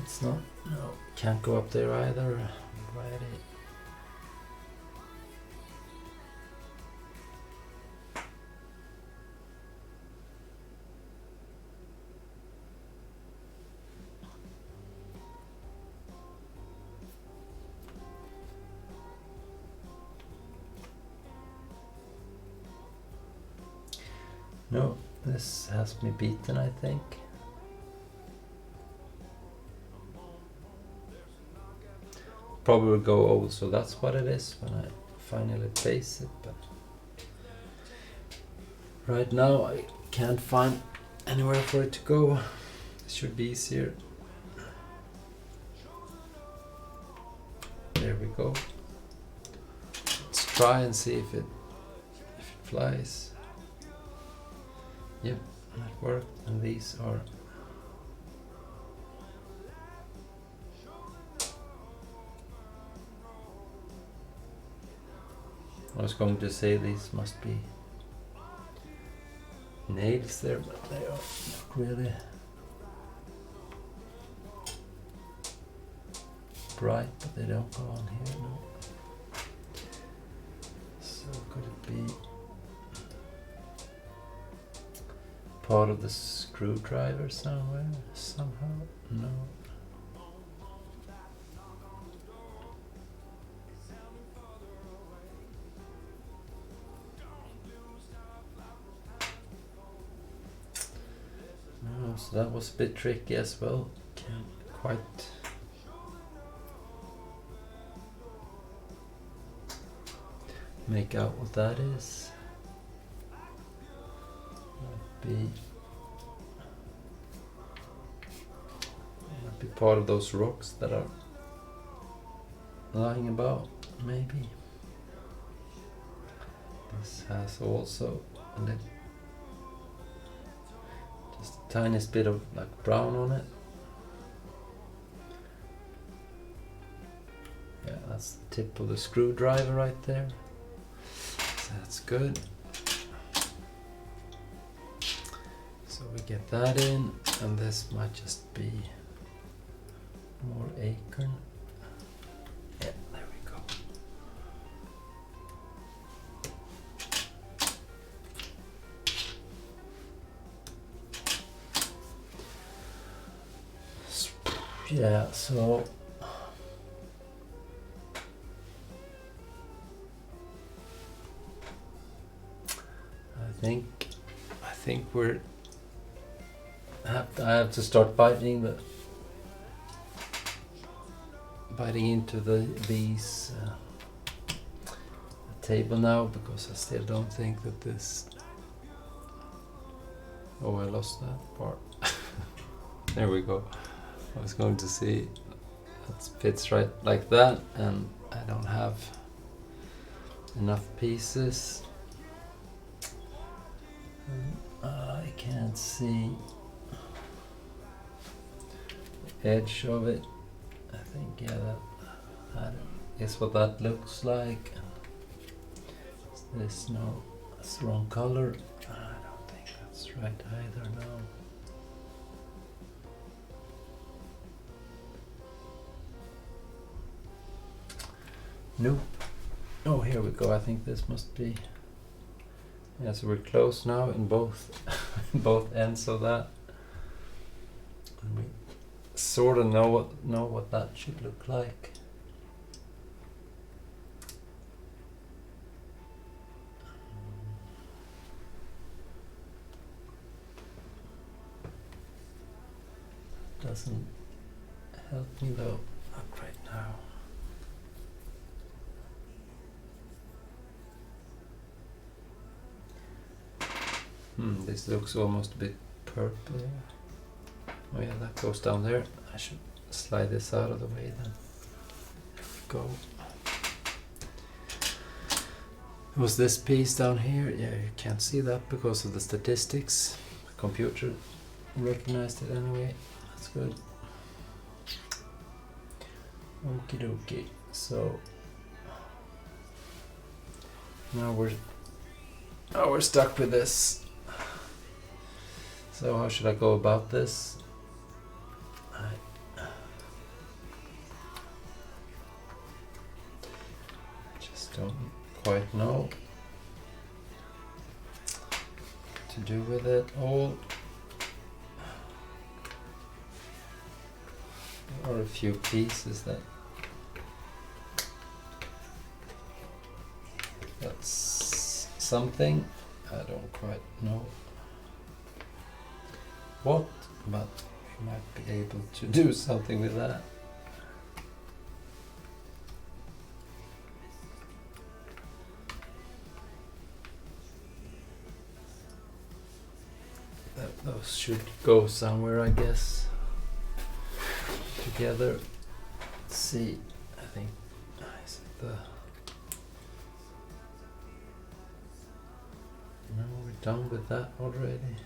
It's not. No, can't go up there either. Alrighty. No, this has me beaten, I think. Probably go old, so that's what it is when I finally place it. But right now I can't find anywhere for it to go. It should be easier. There we go. Let's try and see if it flies. Yep, that worked. And these are I was going to say these must be nails there, but they are not really bright, but they don't go on here, no. So could it be part of the screwdriver somewhere, somehow? No. So that was a bit tricky as well. Can't quite make out what that is. Might be part of those rocks that are lying about, maybe. This has also a little, just a tiniest bit of like brown on it. Yeah, that's the tip of the screwdriver right there. That's good. So we get that in, and this might just be more acorn. Yeah, there we go. Yeah, so I think I have to start biting into these the table now, because I still don't think that this. Oh, I lost that part. There we go. I was going to see that fits right like that, and I don't have enough pieces. I can't see the edge of it. I think, yeah, that is what that looks like. There's no, that's the wrong color. I don't think that's right either, no. Nope. Oh, here we go. I think this must be. Yeah, so we're close now in both both ends of that. And we sort of know what that should look like. Doesn't help me though, not right now. This looks almost a bit purple. Oh yeah, that goes down there. I should slide this out of the way then. There we go. It was this piece down here. Yeah, you can't see that because of the statistics. The computer recognized it anyway. That's good. Okie dokie. So now we're stuck with this. So how should I go about this? I just don't quite know what to do with it all. There are a few pieces that's something. I don't quite know what, but we might be able to do something with that. Those should go somewhere, I guess, together. Let's see, I think, is it the... No, we're done with that already.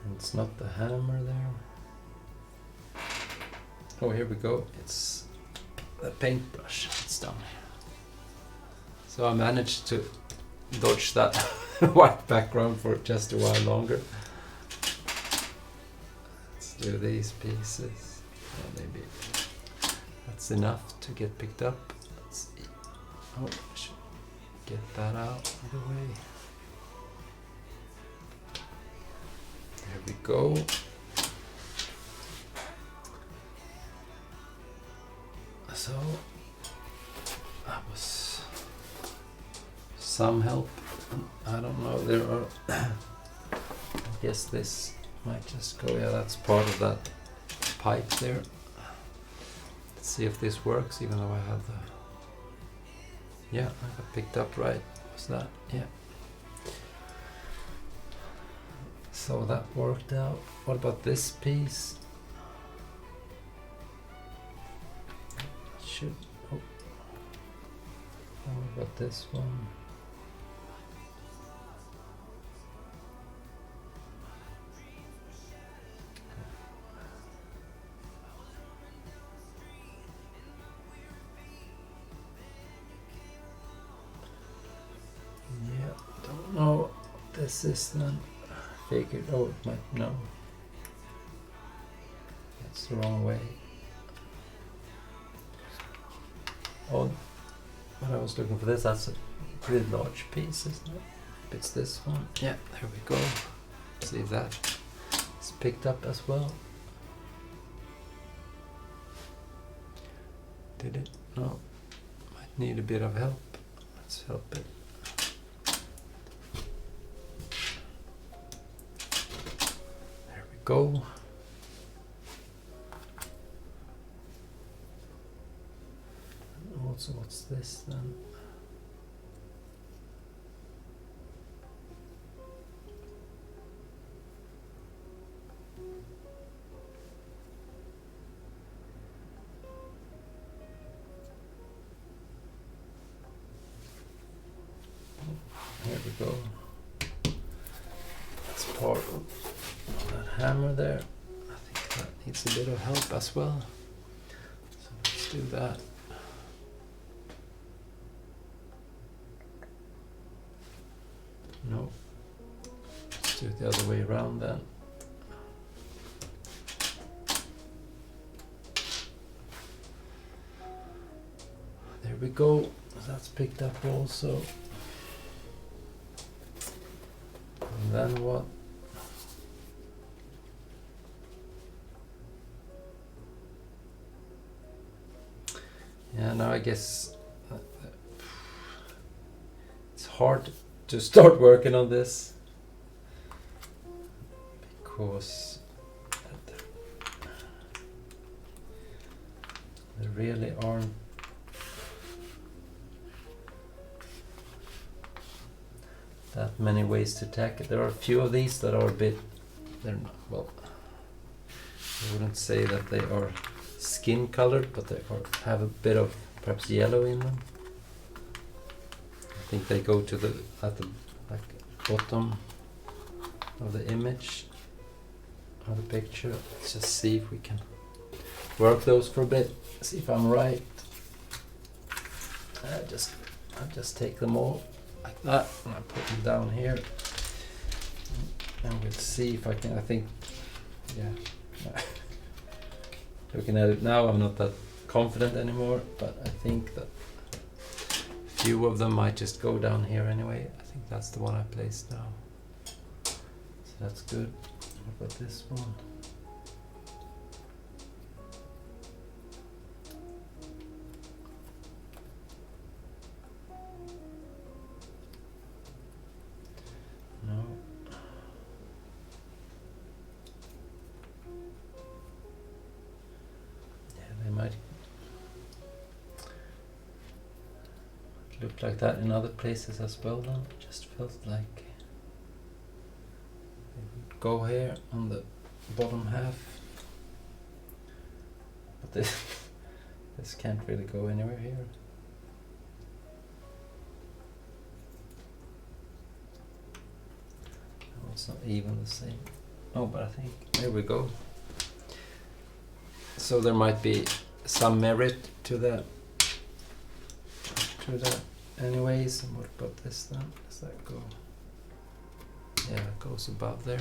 And it's not the hammer there. Oh, here we go. It's the paintbrush. It's done. So I managed to dodge that white background for just a while longer. Let's do these pieces. Maybe that's enough to get picked up. Let's see. Oh, I should get that out of the way. There we go. So that was some help. I don't know, there are I guess this might just go. Yeah, that's part of that pipe there. Let's see if this works, even though I have the... Yeah, I got picked up right. Was that? Yeah. So that worked out. What about this piece? Should... Oh. What about this one? this is then. Figured, oh, it might, no. That's the wrong way. Oh, when I was looking for this, that's a pretty large piece, isn't it? If it's this one. Yeah, there we go. See if that is picked up as well. Did it? No. Might need a bit of help. Let's help it. There we go. Also, what's this then? There we go. That's part of that hammer there. I think that needs a bit of help as well. So let's do that. No. Let's do it the other way around then. There we go. That's picked up also. And then what? Yeah, now I guess it's hard to start working on this because there really aren't that many ways to tack it. There are a few of these that are a bit, they're not, well, I wouldn't say that they are skin colored, but they have a bit of perhaps yellow in them. I think they go to the at the like bottom of the image of the picture. Let's just see if we can work those for a bit. See if I'm right. I'll just take them all like that and I put them down here. And we'll see if I can. I think, yeah. Looking at it now, I'm not that confident anymore, but I think that a few of them might just go down here anyway. I think that's the one I placed now. So that's good. What about this one? No. They might look like that in other places as well then. It just felt like it would go here on the bottom half. But this can't really go anywhere here. No, it's not even the same. Oh, but I think, there we go. So there might be some merit to that anyways. And what about this then? Does that go? Yeah, it goes above there.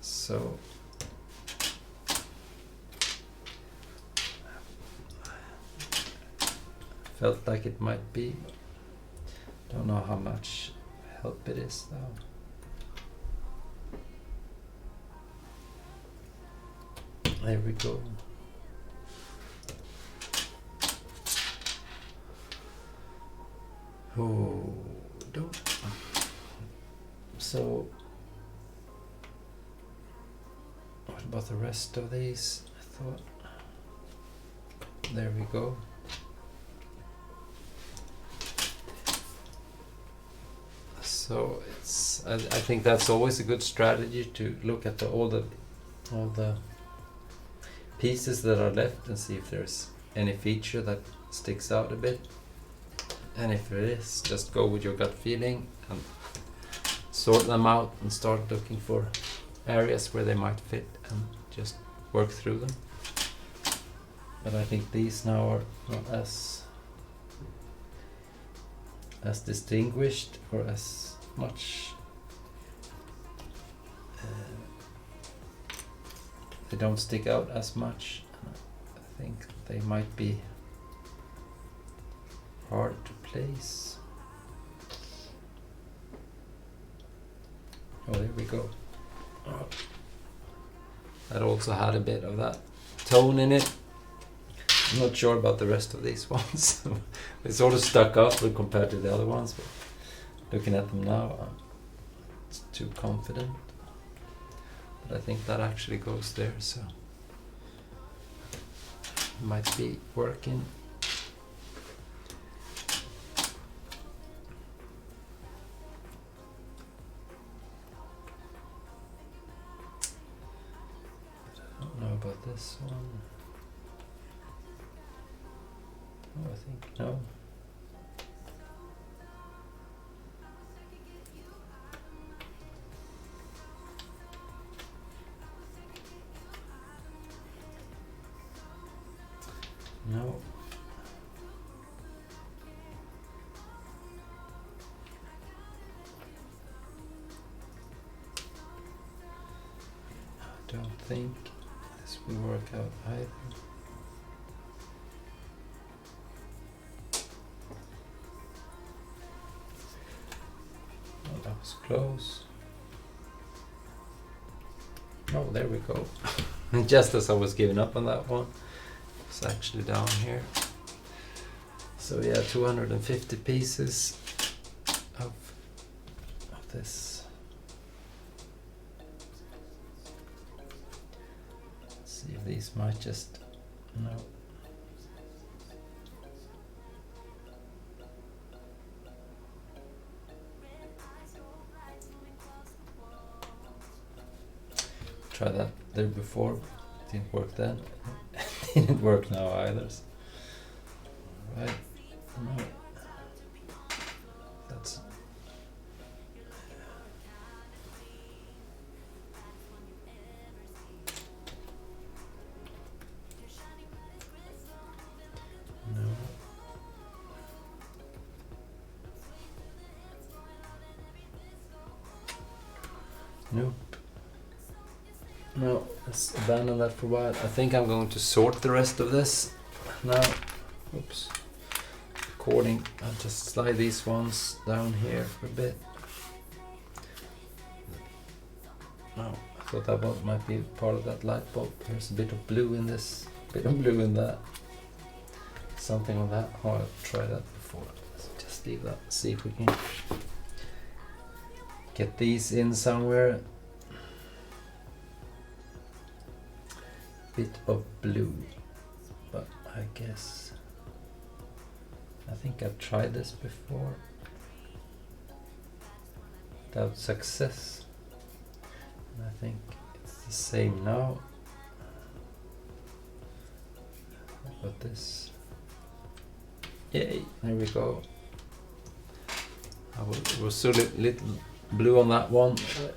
So felt like it might be. Don't know how much help it is though. There we go. Oh, don't. So, what about the rest of these? I thought. There we go. So it's. I think that's always a good strategy to look at all the pieces that are left and see if there's any feature that sticks out a bit, and if there is, just go with your gut feeling and sort them out and start looking for areas where they might fit and just work through them. But I think these now are not as as distinguished or as much. They don't stick out as much. I think they might be hard to place. Oh, there we go. Oh. That also had a bit of that tone in it. I'm not sure about the rest of these ones. They sort of stuck up compared to the other ones, but looking at them now, I'm too confident. But I think that actually goes there, so might be working. I don't know about this one. Oh, I think no. No. I don't think this will work out either. Oh, that was close. Oh, there we go. Just as I was giving up on that one. It's actually down here. So yeah, 250 pieces of this. Let's see if these might just, no. Try that there before, didn't work then. Didn't work now either. Right. No. That's no. Nope. No, let's abandon that for a while. I think I'm going to sort the rest of this now. Oops. Recording. I'll just slide these ones down here for a bit. No, I thought that one might be part of that light bulb. There's a bit of blue in this, bit of blue in that. Something like that. Oh, I've tried that before. Let's just leave that. See if we can get these in somewhere. Bit of blue, but I guess I think I've tried this before without success, and I think it's the same now. But this, yay! There we go. I was so little blue on that one. Could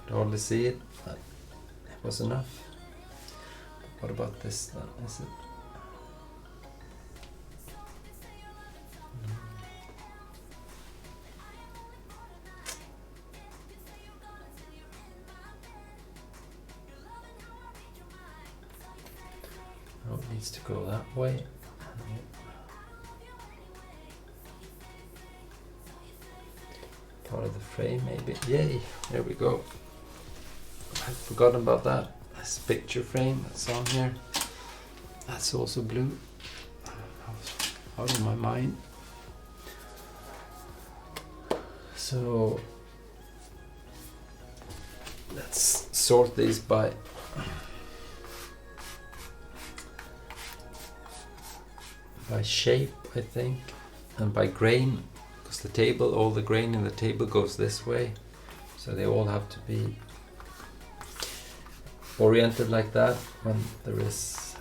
hardly see it. Was enough. What about this then? Is it? Oh, it needs to go that way. Part of the frame, maybe. Yay! There we go. I'd forgotten about that. This picture frame that's on here. That's also blue. Out of my mind. So let's sort these by shape, I think, and by grain, because the table, all the grain in the table goes this way, so they all have to be oriented like that when there is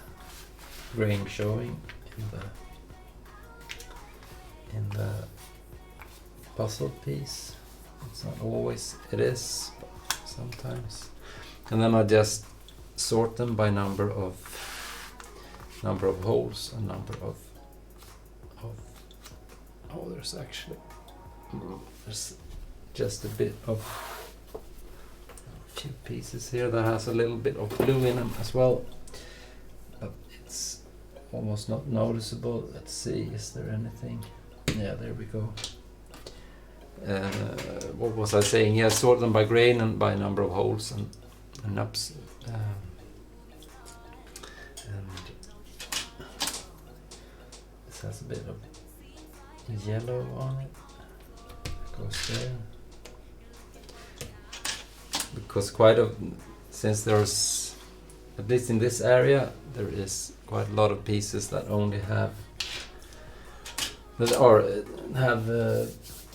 grain showing in the puzzle piece. It's not always, it is, but sometimes. And then I just sort them by number of holes and number of Oh, there's actually there's just a bit of a few pieces here that has a little bit of blue in them as well, but it's almost not noticeable. Let's see, is there anything? Yeah, there we go. What was I saying? Yeah, sort them by grain and by number of holes and nubs. And this has a bit of yellow on it. Goes there. Because since there's, at least in this area, there is quite a lot of pieces that only have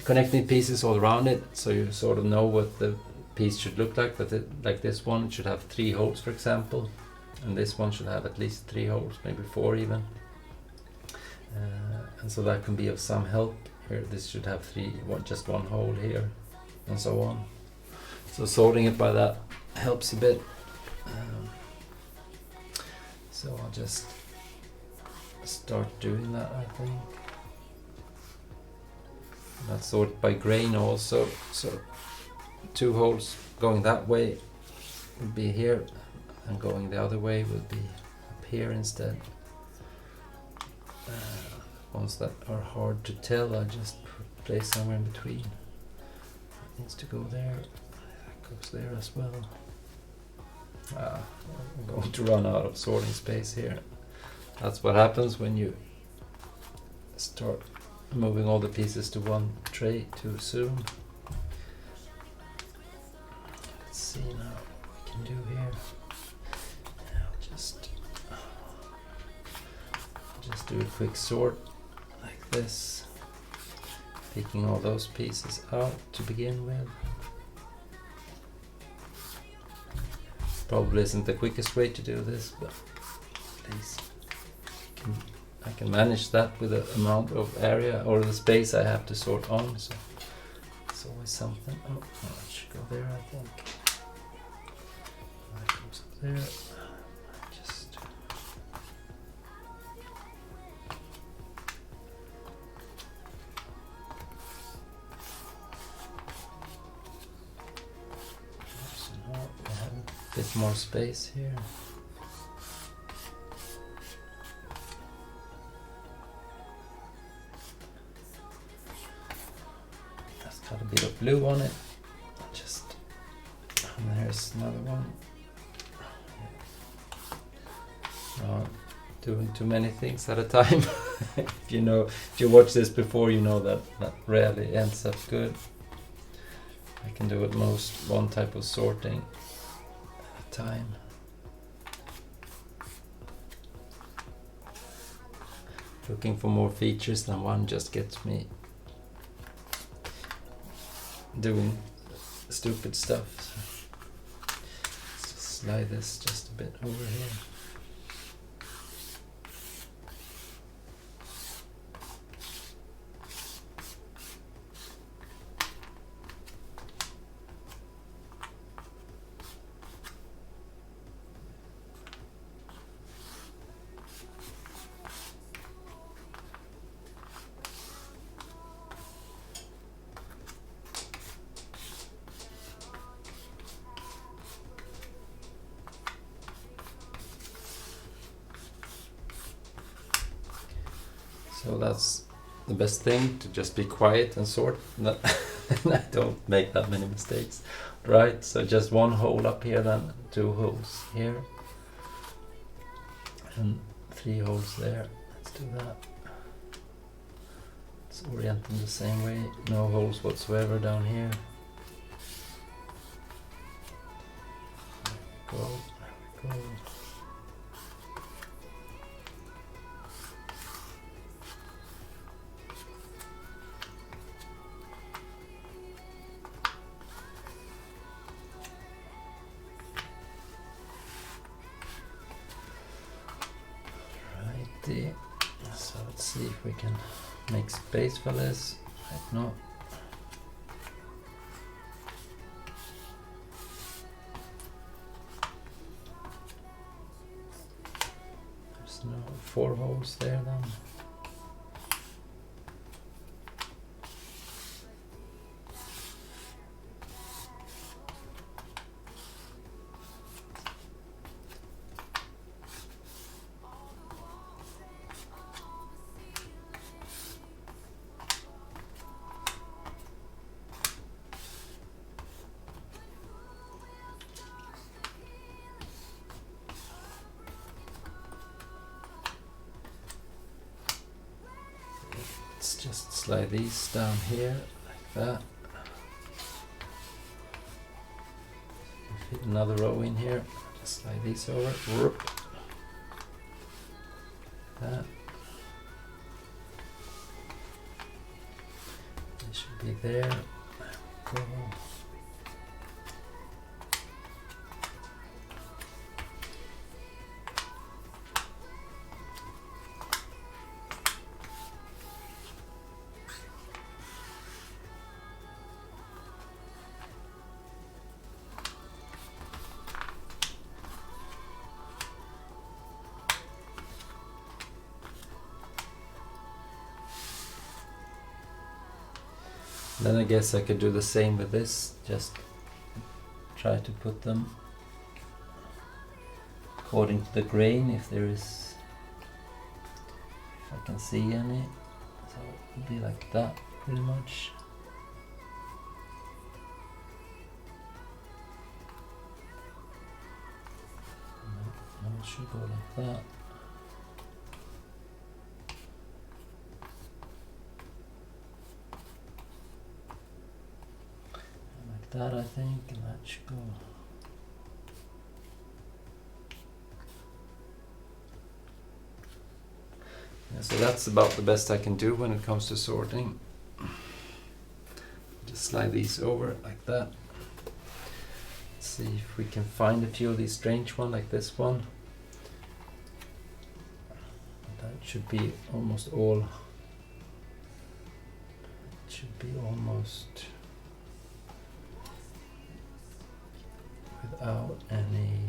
connecting pieces all around it, so you sort of know what the piece should look like. But like this one should have 3 holes, for example, and this one should have at least 3 holes, maybe 4 even. And so that can be of some help. Here, this should have just one hole here, and so on. So sorting it by that helps a bit. So I'll just start doing that, I think. Let's sort it by grain also. So 2 holes going that way would be here, and going the other way would be up here instead. Ones that are hard to tell, I just place somewhere in between. It needs to go there. That goes there as well. I'm going to run out of sorting space here. That's what happens when you start moving all the pieces to one tray too soon. Let's see now what we can do here. I'll just do a quick sort like this, picking all those pieces out to begin with. Probably isn't the quickest way to do this, but at least I can manage that with the amount of area or the space I have to sort on, so it's always something. Oh, it should go there, I think. That comes up there. Just so now we have a bit more space here. Got a bit of blue on it. And there's another one. Not doing too many things at a time. If you watch this before, you know that rarely ends up good. I can do at most one type of sorting at a time. Looking for more features than one just gets me doing stupid stuff. So let's just slide this just a bit over here. So that's the best thing, to just be quiet and sort. I don't make that many mistakes. Right, so just one hole up here, then 2 holes here. And 3 holes there. Let's do that. Let's orient them the same way. No holes whatsoever down here. There we go. So let's see if we can make space for this. Right, no. There's no 4 holes there then. slide these down here like that. Fit another row in here. Just slide these over. Whoop. That. They should be there. Go. Then I guess I could do the same with this, just try to put them according to the grain if there is, if I can see any. So it would be like that pretty much. No, it should go like that. That I think, and that should go. Yeah, so that's about the best I can do when it comes to sorting. Just slide these over like that. Let's see if we can find a few of these strange ones, like this one. That should be almost all. It should be almost without any.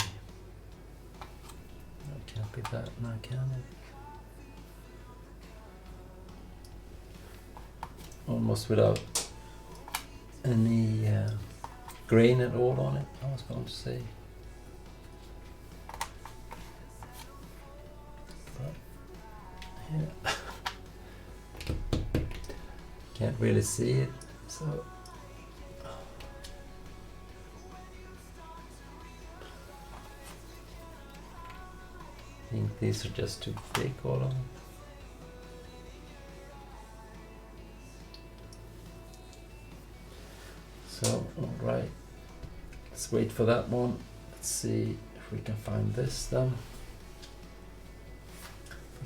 No, it can't be that now, can it? Almost without any grain at all on it, I was going to say. But yeah. Can't really see it, so I think these are just too big, all of them. So, alright, let's wait for that one. Let's see if we can find this then.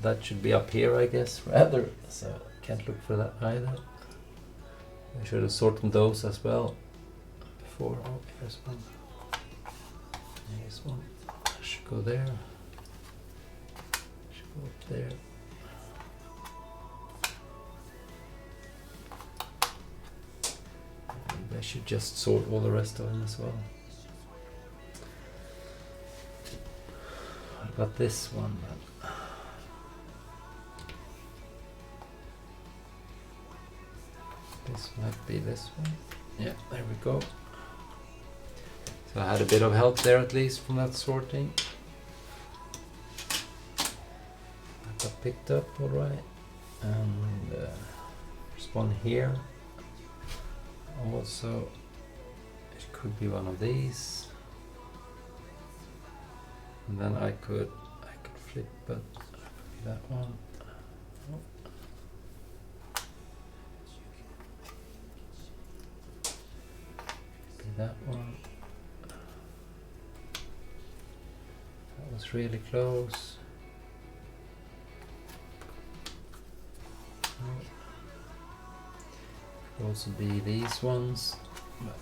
That should be up here, I guess, rather, so I can't look for that either. I should have sorted those as well before. Oh, here's one. Here's one. I should go there. Go up there. Maybe I should just sort all the rest of them as well. What about this one then? This might be this one. Yeah, there we go. So I had a bit of help there at least from that sorting. Got picked up all right, and there's one here. Also, it could be one of these, and then I could flip, but it could be that one. Oh. Could be that one. That was really close. Could also be these ones, but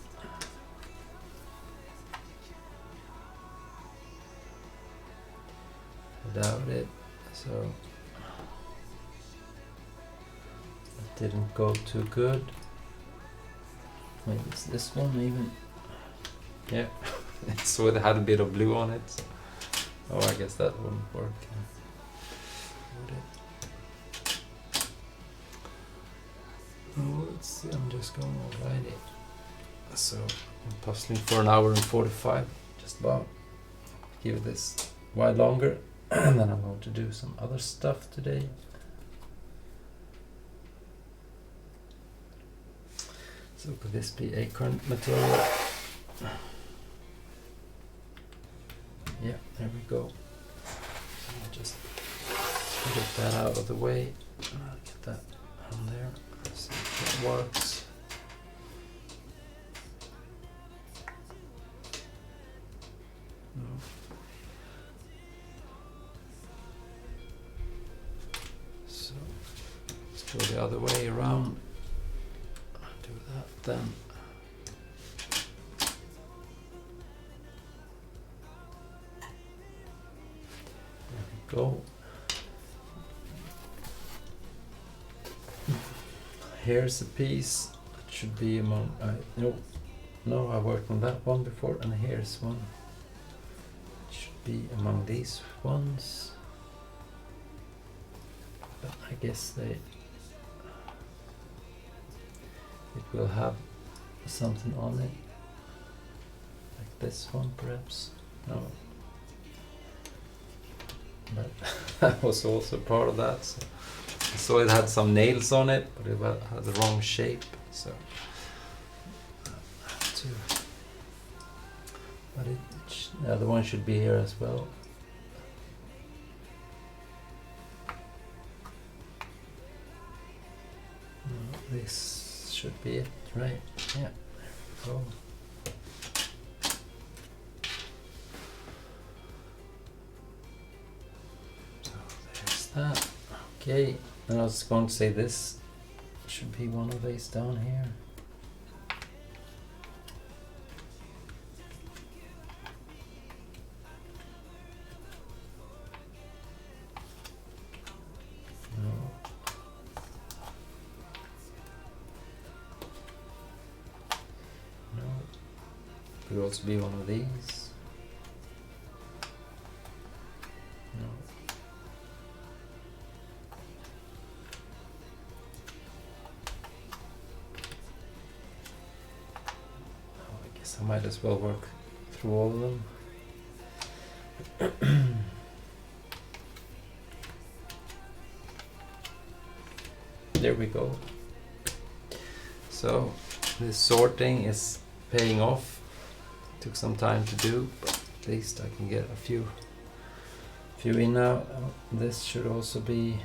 I doubt it. So that didn't go too good. Maybe it's this one even. Yeah, so it had a bit of blue on it. So. Oh, I guess that wouldn't work. Would it? Oh, let's see, I'm just going alrighty. So I'm puzzling for an hour and 45, just about. Give this a while longer, and then I'm going to do some other stuff today. So could this be acorn material? Yeah, there we go. I'll just get that out of the way. I'll get that on there. works. No. So let's go the other way around. Do that then. There we go. Here's a piece that should be among. No, I worked on that one before, and here's one. It should be among these ones. But I guess it will have something on it, like this one perhaps. No, but that was also part of that. So I saw it had some nails on it, but it had the wrong shape. So I have to. But the other one should be here as well. This should be it, right? Yeah, there we go. So there's that. Okay, and I was going to say this should be one of these down here. Could also be one of these. No. Oh, I guess I might as well work through all of them. There we go. So this sorting is paying off. Took some time to do, but at least I can get a few in now. This should also be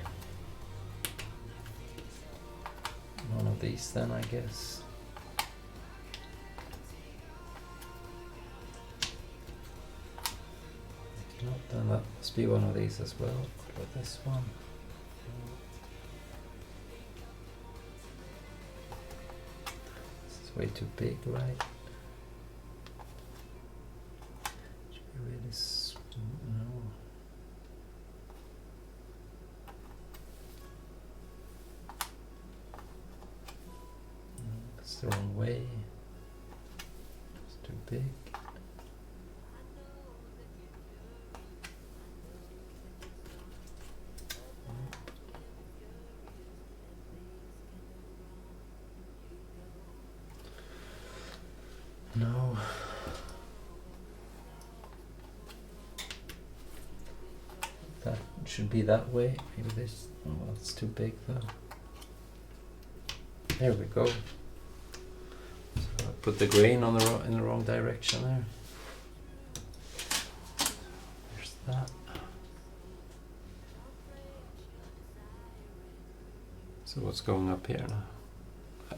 one of these then, I guess. If not, then that must be one of these as well. What about this one? This is way too big, right? No. That's the wrong way. It's too big. No. That should be that way. Maybe this. Oh, well, it's too big though. There we go. So I put the grain on in the wrong direction there. There's that. So what's going up here now?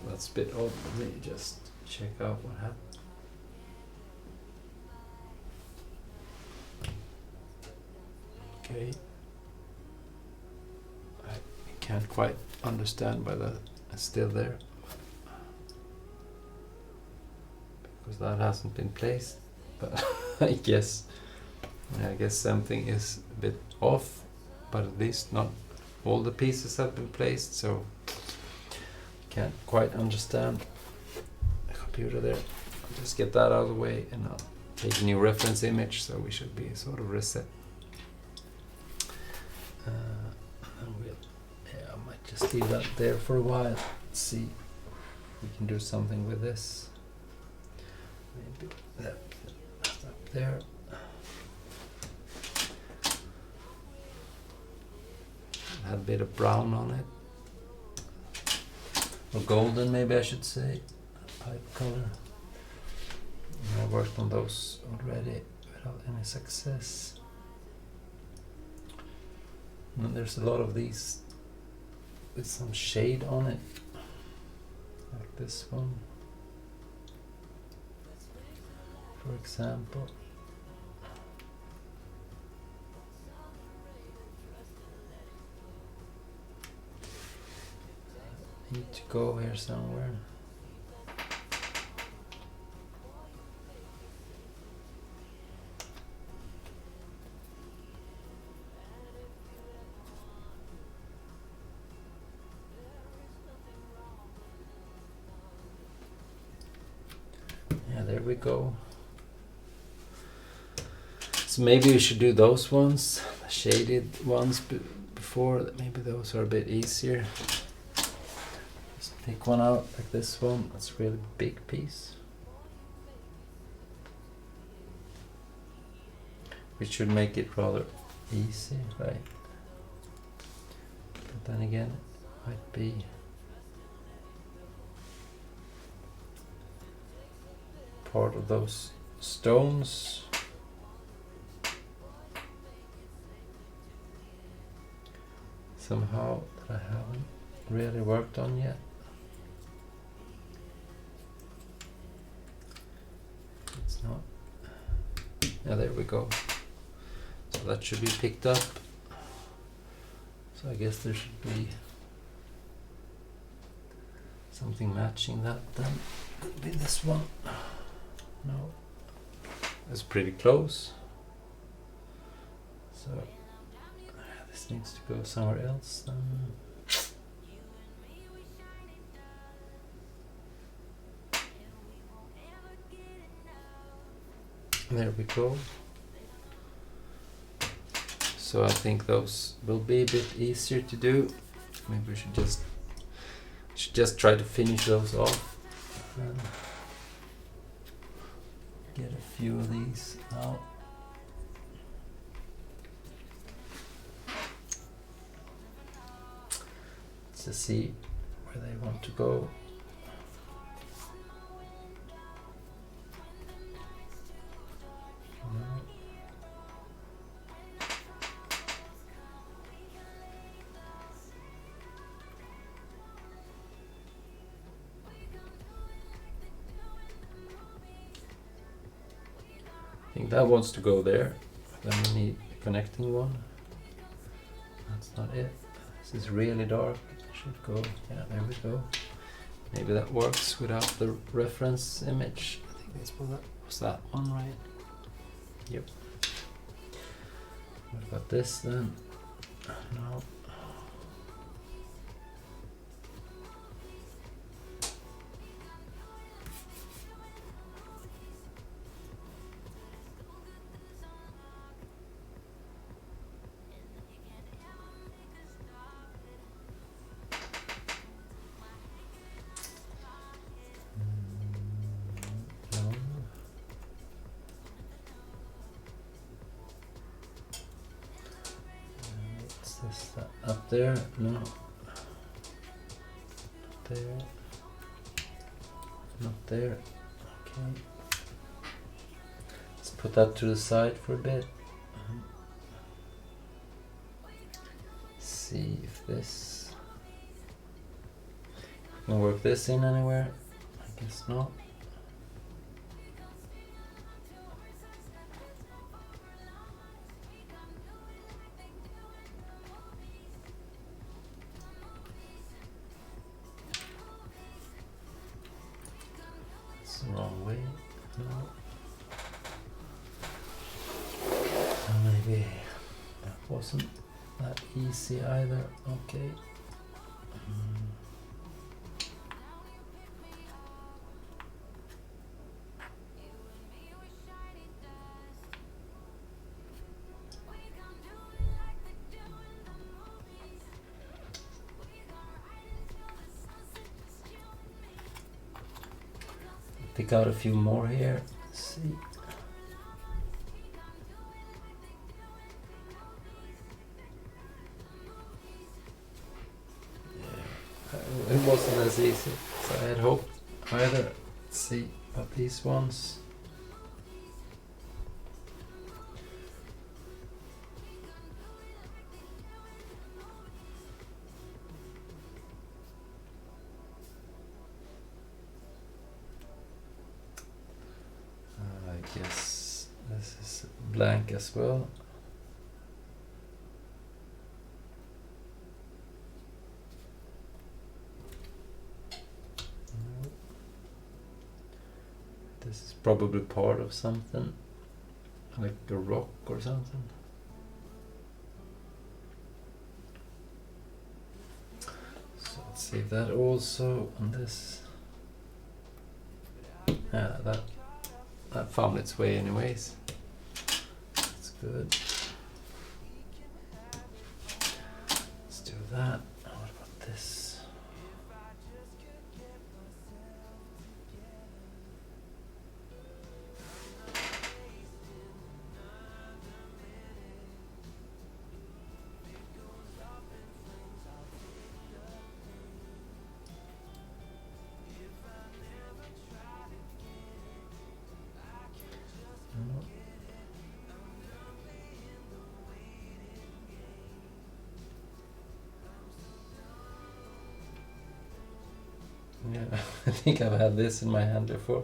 That's a bit odd. Let me just check out what happened. Okay. I can't quite understand why that is still there, because that hasn't been placed. But I guess something is a bit off, but at least not all the pieces have been placed, so can't quite understand the computer there. I'll just get that out of the way and I'll take a new reference image, so we should be sort of reset. I might just leave that there for a while. Let's see if we can do something with this. Maybe that's up there. It had a bit of brown on it, or golden maybe I should say, pipe color. And I worked on those already without any success. And there's a lot of these with some shade on it. this one, for example. Need to go here somewhere. Yeah, there we go. So maybe we should do those ones, the shaded ones before. Maybe those are a bit easier. Just pick one out like this one. That's a really big piece. Which should make it rather easy, right? But then again, it might be part of those stones. Somehow that I haven't really worked on yet. It's not. Yeah, there we go. So that should be picked up. So I guess there should be something matching that then. Could be this one. No. That's pretty close. So this needs to go somewhere else then. There we go. So I think those will be a bit easier to do. Maybe we should just try to finish those off and get a few of these out. Let's just see where they want to go. I think that wants to go there. Then we need a connecting one. That's not it. This is really dark. It should go. Yeah, there we go. Maybe that works without the reference image. I think that's what that was, that one, right? Yep. What about this then? No. Up there? No. There. Not there. Okay. Let's put that to the side for a bit. See if this can work this in anywhere. I guess not. Wrong way. No. Maybe that wasn't that easy either. Okay. Pick out a few more here. Let's see. Yeah, it wasn't as easy as I had hoped either. Let's see about these ones. blank as well. This is probably part of something, like a rock or something. So let's save that also, and this. Yeah, that found its way anyways. That's good. Let's do that. What about this? Yeah, I think I've had this in my hand before.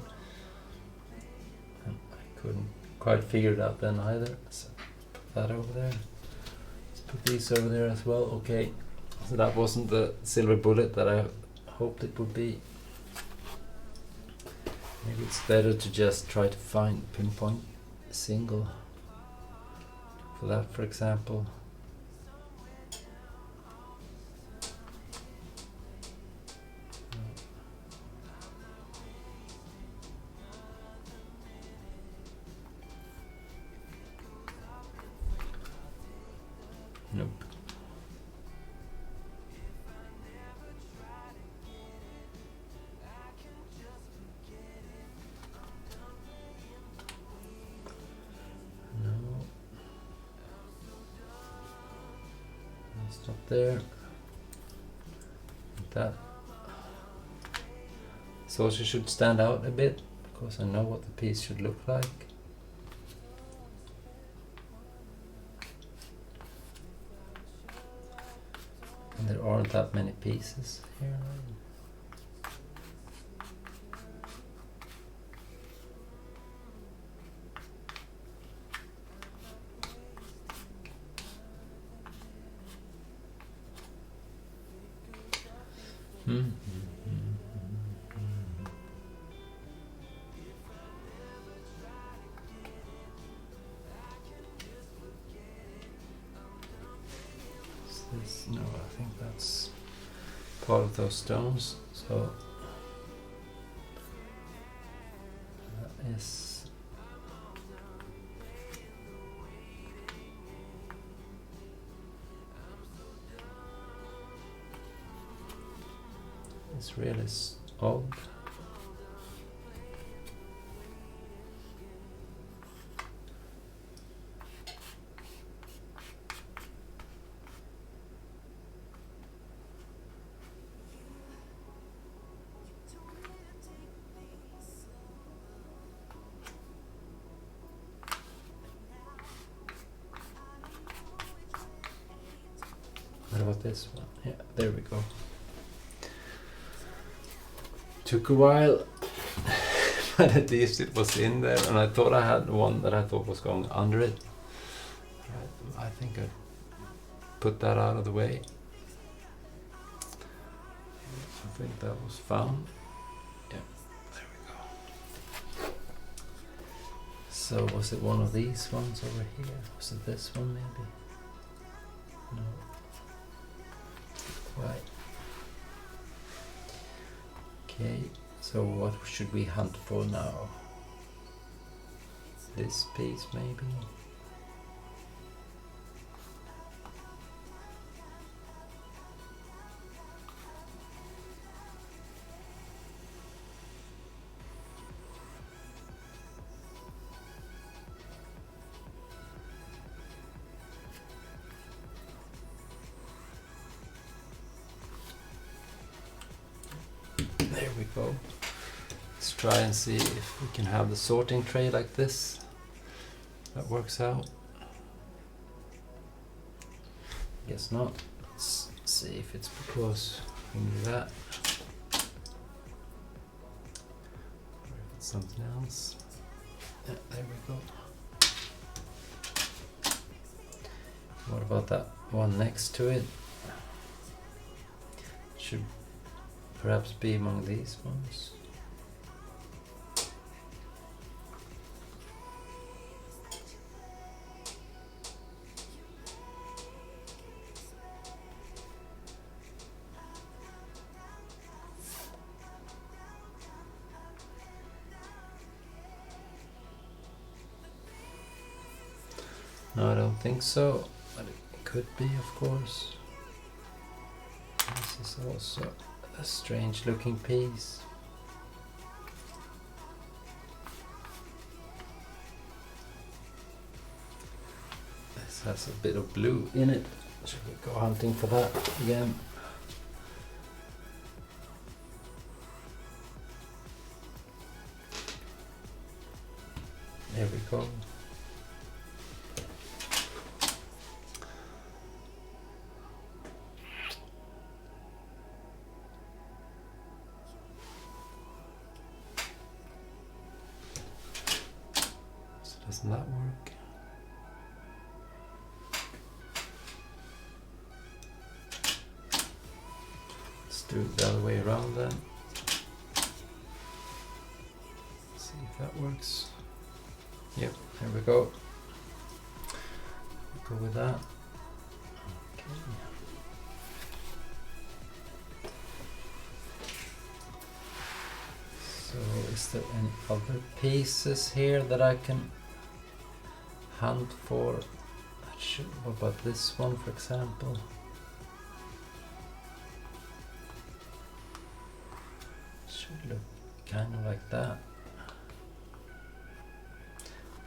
And I couldn't quite figure it out then either. So put that over there. Let's put these over there as well. Okay, so that wasn't the silver bullet that I hoped it would be. Maybe it's better to just try to find pinpoint a single for that, for example. Nope. No. Stop there. That. This also should stand out a bit because I know what the piece should look like. And there aren't that many pieces here. This, no, I think that's part of those stones. So that is it's really old. What about this one? Yeah, there we go. Took a while, but at least it was in there, and I thought I had one that I thought was going under it. Right, I think I put that out of the way. I think that was found. Yeah, there we go. So was it one of these ones over here? Was it this one maybe? No. Right. Okay, so what should we hunt for now? This piece maybe? There we go. Let's try and see if we can have the sorting tray like this. That works out. Guess not. Let's see if it's because we can do that. Or if it's something else. Yeah, there we go. What about that one next to it? Should perhaps be among these ones. No, I don't think so, but it could be, of course. This is also a strange looking piece. This has a bit of blue in it. Should we go hunting for that again? There we go. Doesn't that work? Let's do it the other way around then. See if that works. Yep, there we go. Go with that. Okay. So is there any other pieces here that I can hunt for? What about this one, for example? Should look kind of like that.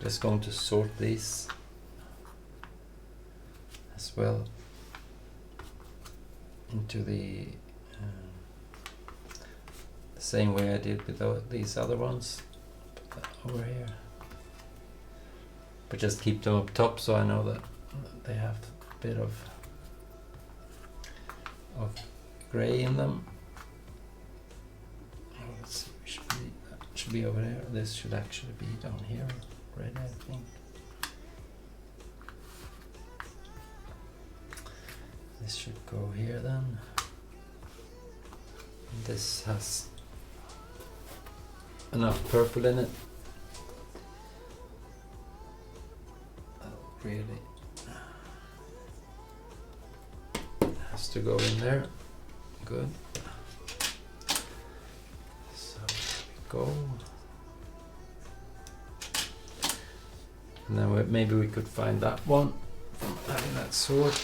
Just going to sort these as well into the same way I did with these other ones. Put that over here. But just keep them up top so I know that they have a bit of grey in them. Oh, let's see, should be over there. This should actually be down here already, I think. This should go here then. And this has enough purple in it. Really has to go in there. Good. So there we go. And then maybe we could find that one from having that sword.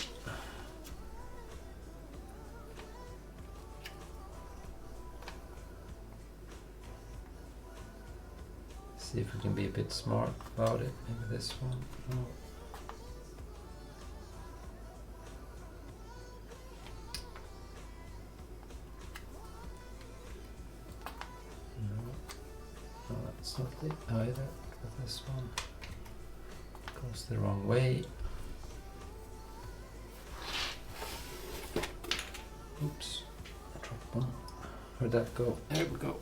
See if we can be a bit smart about it. Maybe this one. No. No, that's not it either. But this one goes the wrong way. Oops, I dropped one. Where'd that go? There we go.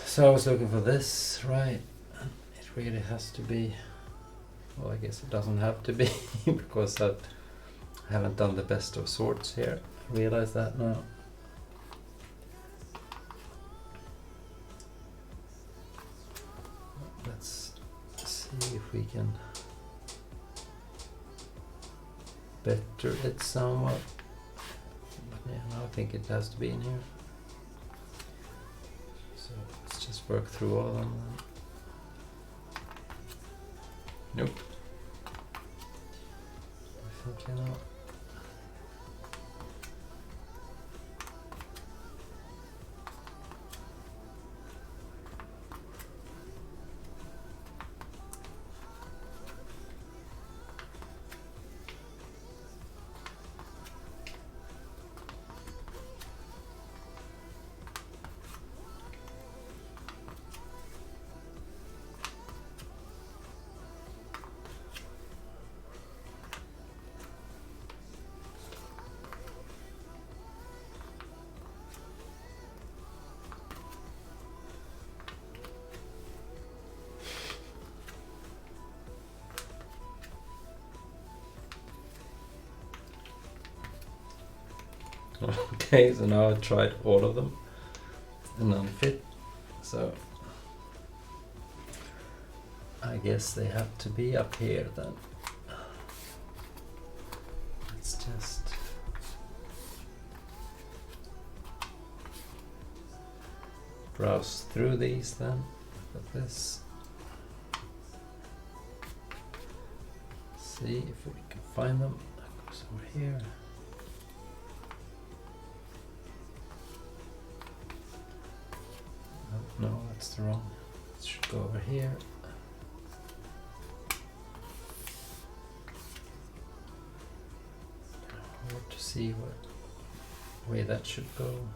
So I was looking for this, right? It really has to be, well, I guess it doesn't have to be because I haven't done the best of sorts here. I realize that now. Let's see if we can better it somewhat. But yeah, I think it has to be in here. So let's just work through all of them. Nope. Definitely not. Okay, so now I tried all of them and none fit, so I guess they have to be up here then. Let's just browse through these then. Look at this. See if we can find them. That goes over here. No, that's the wrong. It should go over here. Hard to see what way that should go.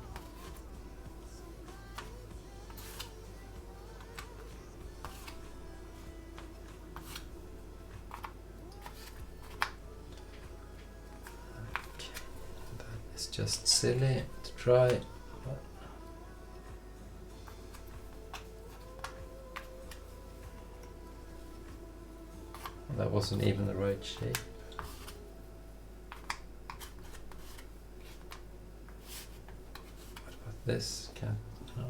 Okay, that is just silly to try. But that wasn't even the right shape. What about this? Can't. No.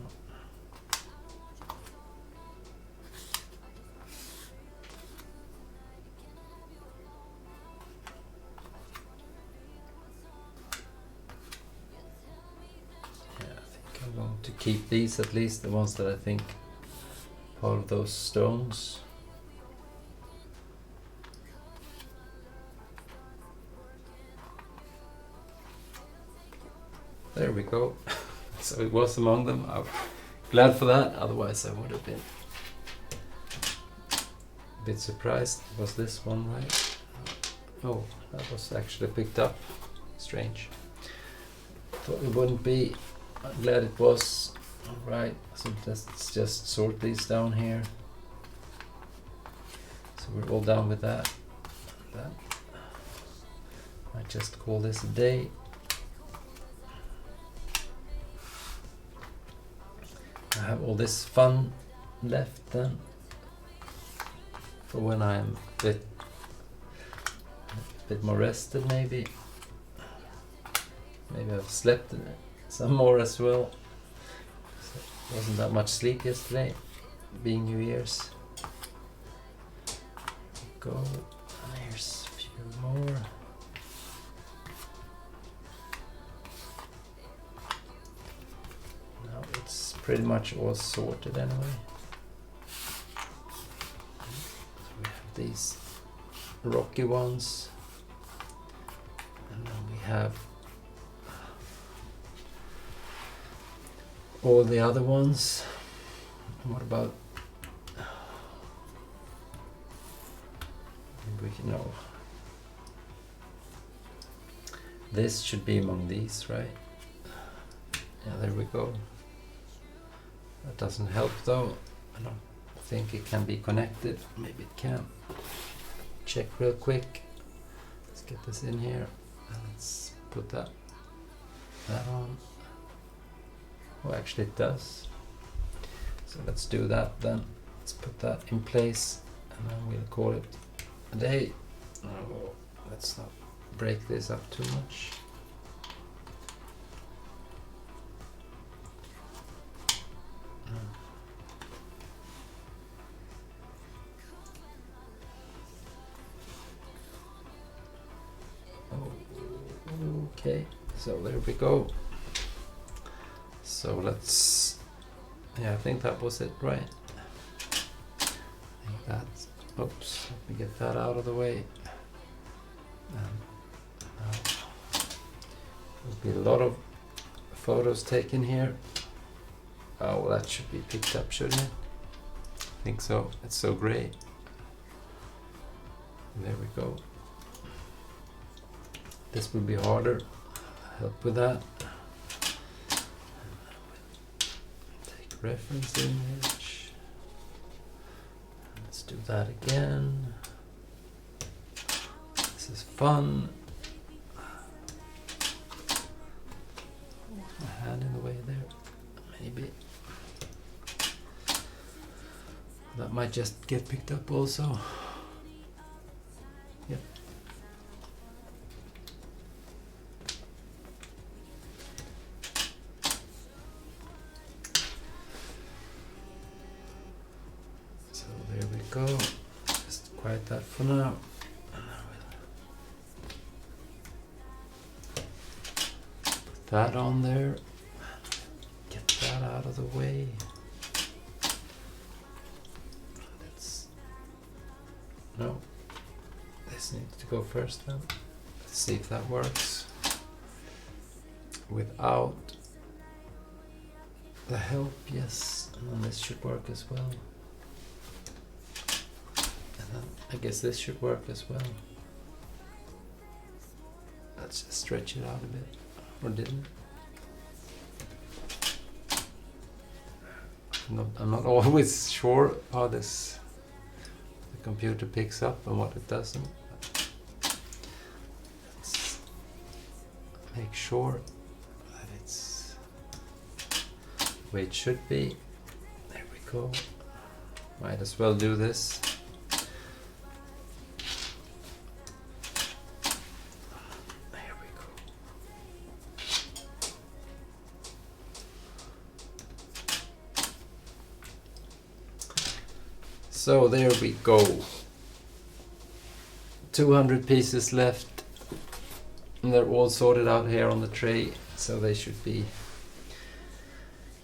Yeah, I think I'm going to keep these, at least the ones that I think part of those stones. There we go. So it was among them. I'm glad for that, otherwise I would have been a bit surprised. Was this one right? Oh, that was actually picked up. Strange. Thought it wouldn't be. I'm glad it was. Alright, so let's just sort these down here. So we're all done with that. That. Might just call this a day. I have all this fun left then for when I'm a bit more rested, maybe. Maybe I've slept some more as well. So wasn't that much sleep yesterday, being New Year's. Go. Here's a few more. It's pretty much all sorted anyway. So we have these rocky ones, and then we have all the other ones. What about? We can know. This should be among these, right? Yeah, there we go. That doesn't help though. I don't think it can be connected. Maybe it can. Check real quick. Let's get this in here. And let's put that on. Oh, actually it does. So let's do that then. Let's put that in place and then we'll call it a day. Oh, let's not break this up too much. Okay, so there we go. So let's, yeah, I think that was it, right? I think that's, oops, let me get that out of the way. There'll be a lot of photos taken here. Oh, well, that should be picked up, shouldn't it? I think so. It's so great. There we go. This will be harder. Help with that. Take reference image. Let's do that again. This is fun. My hand in the way there. Maybe. That might just get picked up also. Yep. like that for now. Put that on there. Get that out of the way. No, this needs to go first then. Let's see if that works. Without the help, yes. And then this should work as well. And then I guess this should work as well. Let's just stretch it out a bit. Or didn't. I'm not always sure how this computer picks up and what it doesn't. Let's make sure that it's the way it should be. There we go. Might as well do this. There we go. So there we go. 200 pieces left. And they're all sorted out here on the tray, so they should be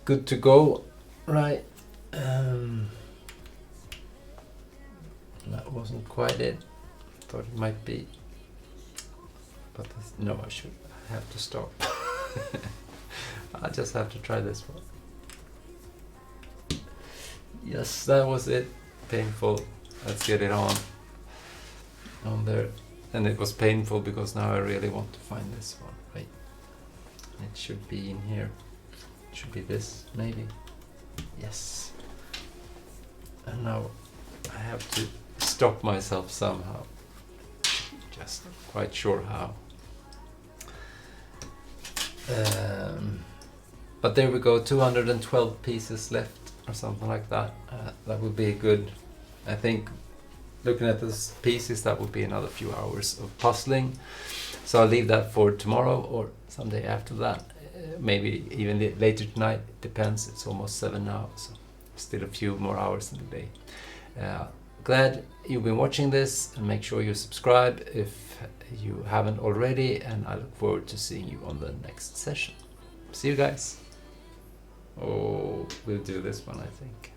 good to go. Right. That wasn't quite it. Thought it might be. But no, I have to stop. I just have to try this one. Yes, that was it. Painful. Let's get it on there. And it was painful because now I really want to find this one. Right. It should be in here. It should be this, maybe. Yes. And now I have to stop myself somehow. Just not quite sure how. But there we go, 212 pieces left or something like that. That would be good. I think looking at those pieces, that would be another few hours of puzzling. So I'll leave that for tomorrow or someday after that. Maybe even later tonight, it depends. It's almost 7 now, so still a few more hours in the day. Glad you've been watching this, and make sure you subscribe if you haven't already, and I look forward to seeing you on the next session. See you guys. Oh, we'll do this one, I think.